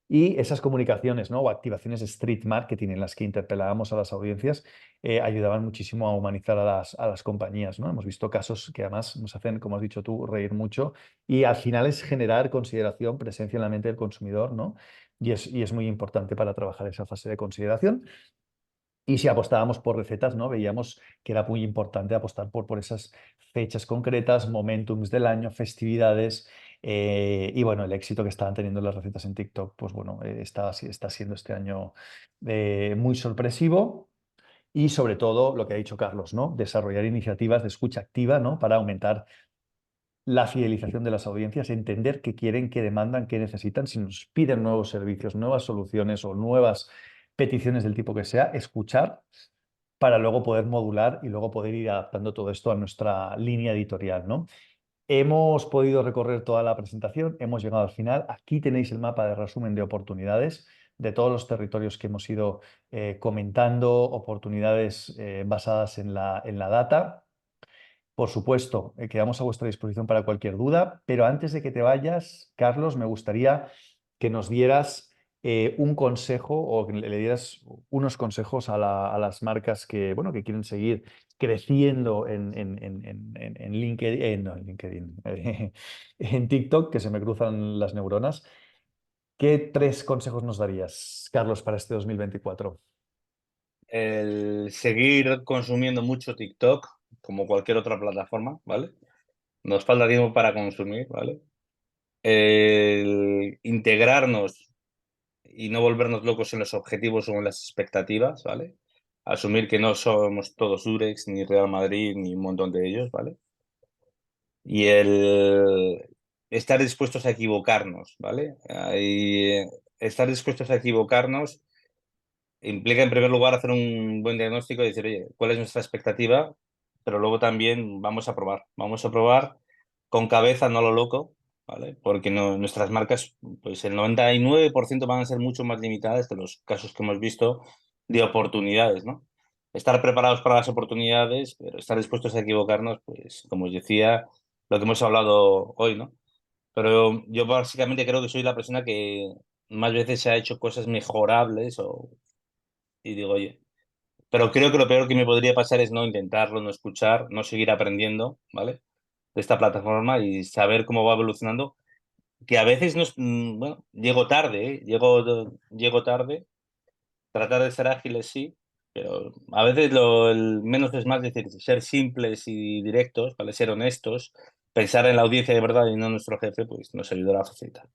Y esas comunicaciones, ¿no? O activaciones de street marketing en las que interpelábamos a las audiencias ayudaban muchísimo a humanizar a las compañías, ¿no? Hemos visto casos que además nos hacen, como has dicho tú, reír mucho y al final es generar consideración, presencia en la mente del consumidor, ¿no? Y es muy importante para trabajar esa fase de consideración. Y si apostábamos por recetas, ¿no? Veíamos que era muy importante apostar por esas fechas concretas, momentums del año, festividades. Y bueno, el éxito que estaban teniendo las recetas en TikTok, pues bueno, está siendo este año muy sorpresivo. Y sobre todo, lo que ha dicho Carlos, ¿no? Desarrollar iniciativas de escucha activa, ¿no? Para aumentar la fidelización de las audiencias, entender qué quieren, qué demandan, qué necesitan, si nos piden nuevos servicios, nuevas soluciones o nuevas peticiones del tipo que sea, escuchar para luego poder modular y luego poder ir adaptando todo esto a nuestra línea editorial, ¿no? Hemos podido recorrer toda la presentación, hemos llegado al final. Aquí tenéis el mapa de resumen de oportunidades de todos los territorios que hemos ido comentando, oportunidades basadas en la data. Por supuesto, quedamos a vuestra disposición para cualquier duda, pero antes de que te vayas, Carlos, me gustaría que nos dieras un consejo o que le dieras unos consejos a las marcas que, bueno, que quieren seguir creciendo en LinkedIn, no, en LinkedIn, en TikTok, que se me cruzan las neuronas. ¿Qué tres consejos nos darías, Carlos, para este 2024? El seguir consumiendo mucho TikTok, como cualquier otra plataforma, ¿vale? Nos falta tiempo para consumir, ¿vale? El integrarnos y no volvernos locos en los objetivos o en las expectativas, ¿vale? Asumir que no somos todos Durex, ni Real Madrid, ni un montón de ellos, ¿vale? Y el estar dispuestos a equivocarnos, ¿vale? Estar dispuestos a equivocarnos implica, en primer lugar, hacer un buen diagnóstico y decir, oye, ¿cuál es nuestra expectativa? Pero luego también vamos a probar con cabeza, no lo loco, ¿vale? Porque nuestras marcas, pues el 99% van a ser mucho más limitadas que los casos que hemos visto de oportunidades, ¿no? Estar preparados para las oportunidades, pero estar dispuestos a equivocarnos, pues como os decía, lo que hemos hablado hoy, ¿no? Pero yo básicamente creo que soy la persona que más veces se ha hecho cosas mejorables y digo, oye, pero creo que lo peor que me podría pasar es no intentarlo, no escuchar, no seguir aprendiendo, ¿vale? De esta plataforma y saber cómo va evolucionando, que a veces no bueno, llego tarde, ¿eh? Llego tarde, tratar de ser ágiles sí, pero a veces el menos es más, decir, ser simples y directos, ¿vale? Ser honestos, pensar en la audiencia de verdad y no en nuestro jefe, pues nos ayudará a facilitar.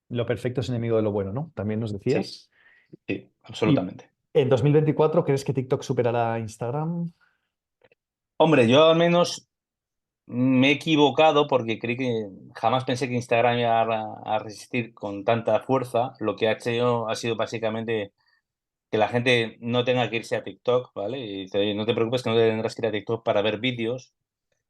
Lo perfecto es enemigo de lo bueno, ¿no? También nos Sí, decías. sí, ¿Y absolutamente. en 2024 crees que TikTok superará a Instagram? Hombre, yo al menos me he equivocado porque creí que jamás pensé que Instagram iba a resistir con tanta fuerza. Lo que ha hecho ha sido básicamente que la gente no tenga que irse a TikTok, ¿vale? Y dice, "Oye, no te preocupes que no te tendrás que ir a TikTok para ver vídeos,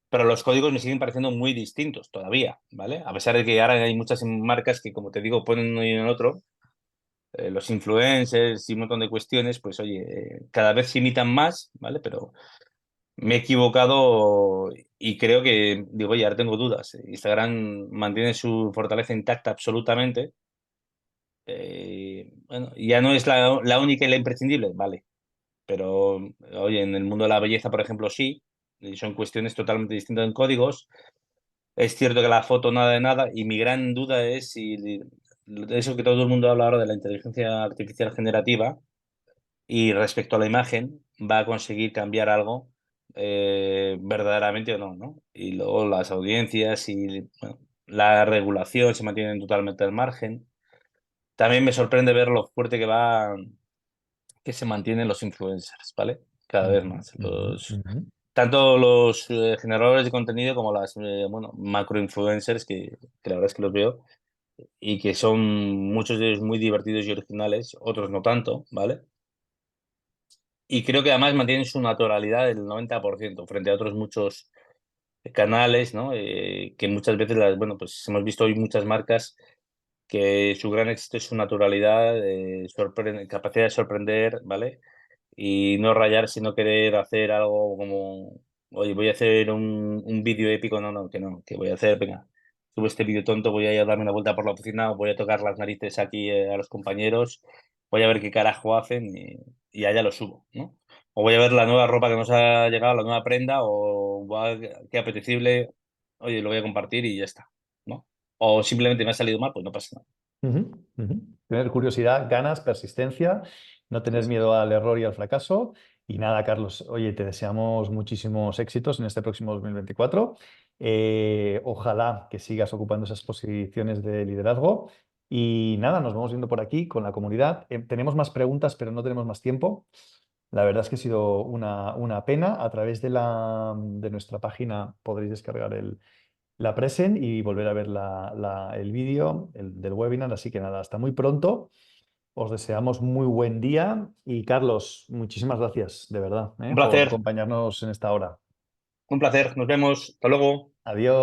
pero los códigos me siguen pareciendo muy distintos todavía, ¿vale? A pesar de que ahora hay muchas marcas que, como te digo, ponen uno y en el otro, los influencers y un montón de cuestiones, pues oye, cada vez se imitan más, ¿vale? Pero me he equivocado y creo que, digo, oye, ahora tengo dudas. Instagram mantiene su fortaleza intacta absolutamente. Bueno, ya no es la única y la imprescindible, vale. Pero, oye, en el mundo de la belleza, por ejemplo, sí. Y son cuestiones totalmente distintas en códigos. Es cierto que la foto nada de nada. Y mi gran duda es si eso que todo el mundo habla ahora de la inteligencia artificial generativa y respecto a la imagen, va a conseguir cambiar algo verdaderamente o no, ¿no? Y luego las audiencias y bueno, la regulación se mantienen totalmente al margen. También me sorprende ver lo fuerte que se mantienen los influencers, ¿vale? Cada vez Ujú, más. ujú, ujú. Tanto los generadores de contenido como las bueno, macro influencers, que la verdad es que los veo, y que son muchos de ellos muy divertidos y originales, otros no tanto, ¿vale? Y creo que además mantienen su naturalidad del 90% frente a otros muchos canales, ¿no? Que muchas veces, bueno, pues hemos visto hoy muchas marcas que su gran éxito es su naturalidad, capacidad de sorprender, ¿vale? Y no rayar, sino querer hacer algo como oye, voy a hacer un vídeo épico, no, que voy a hacer, venga, subo este vídeo tonto, voy a ir a darme una vuelta por la oficina, voy a tocar las narices aquí a los compañeros, voy a ver qué carajo hacen y allá lo subo, ¿no? O voy a ver la nueva ropa que nos ha llegado, la nueva prenda, o qué apetecible, oye, lo voy a compartir y ya está, ¿no? O simplemente me ha salido mal, pues no pasa nada. Ujú, ujú. Tener curiosidad, ganas, persistencia, no Sí, tener sí. miedo al error y al fracaso. Y nada, Carlos, oye, te deseamos muchísimos éxitos en este próximo 2024. Ojalá que sigas ocupando esas posiciones de liderazgo. Y nada, nos vamos viendo por aquí con la comunidad. Tenemos más preguntas, pero no tenemos más tiempo. La verdad es que ha sido una pena. A través de nuestra página podréis descargar la present y volver a ver el vídeo del webinar. Así que nada, hasta muy pronto. Os deseamos muy buen día y Carlos, muchísimas gracias de verdad, Un por placer, acompañarnos en esta hora. un placer. Nos vemos. Hasta luego. Adiós.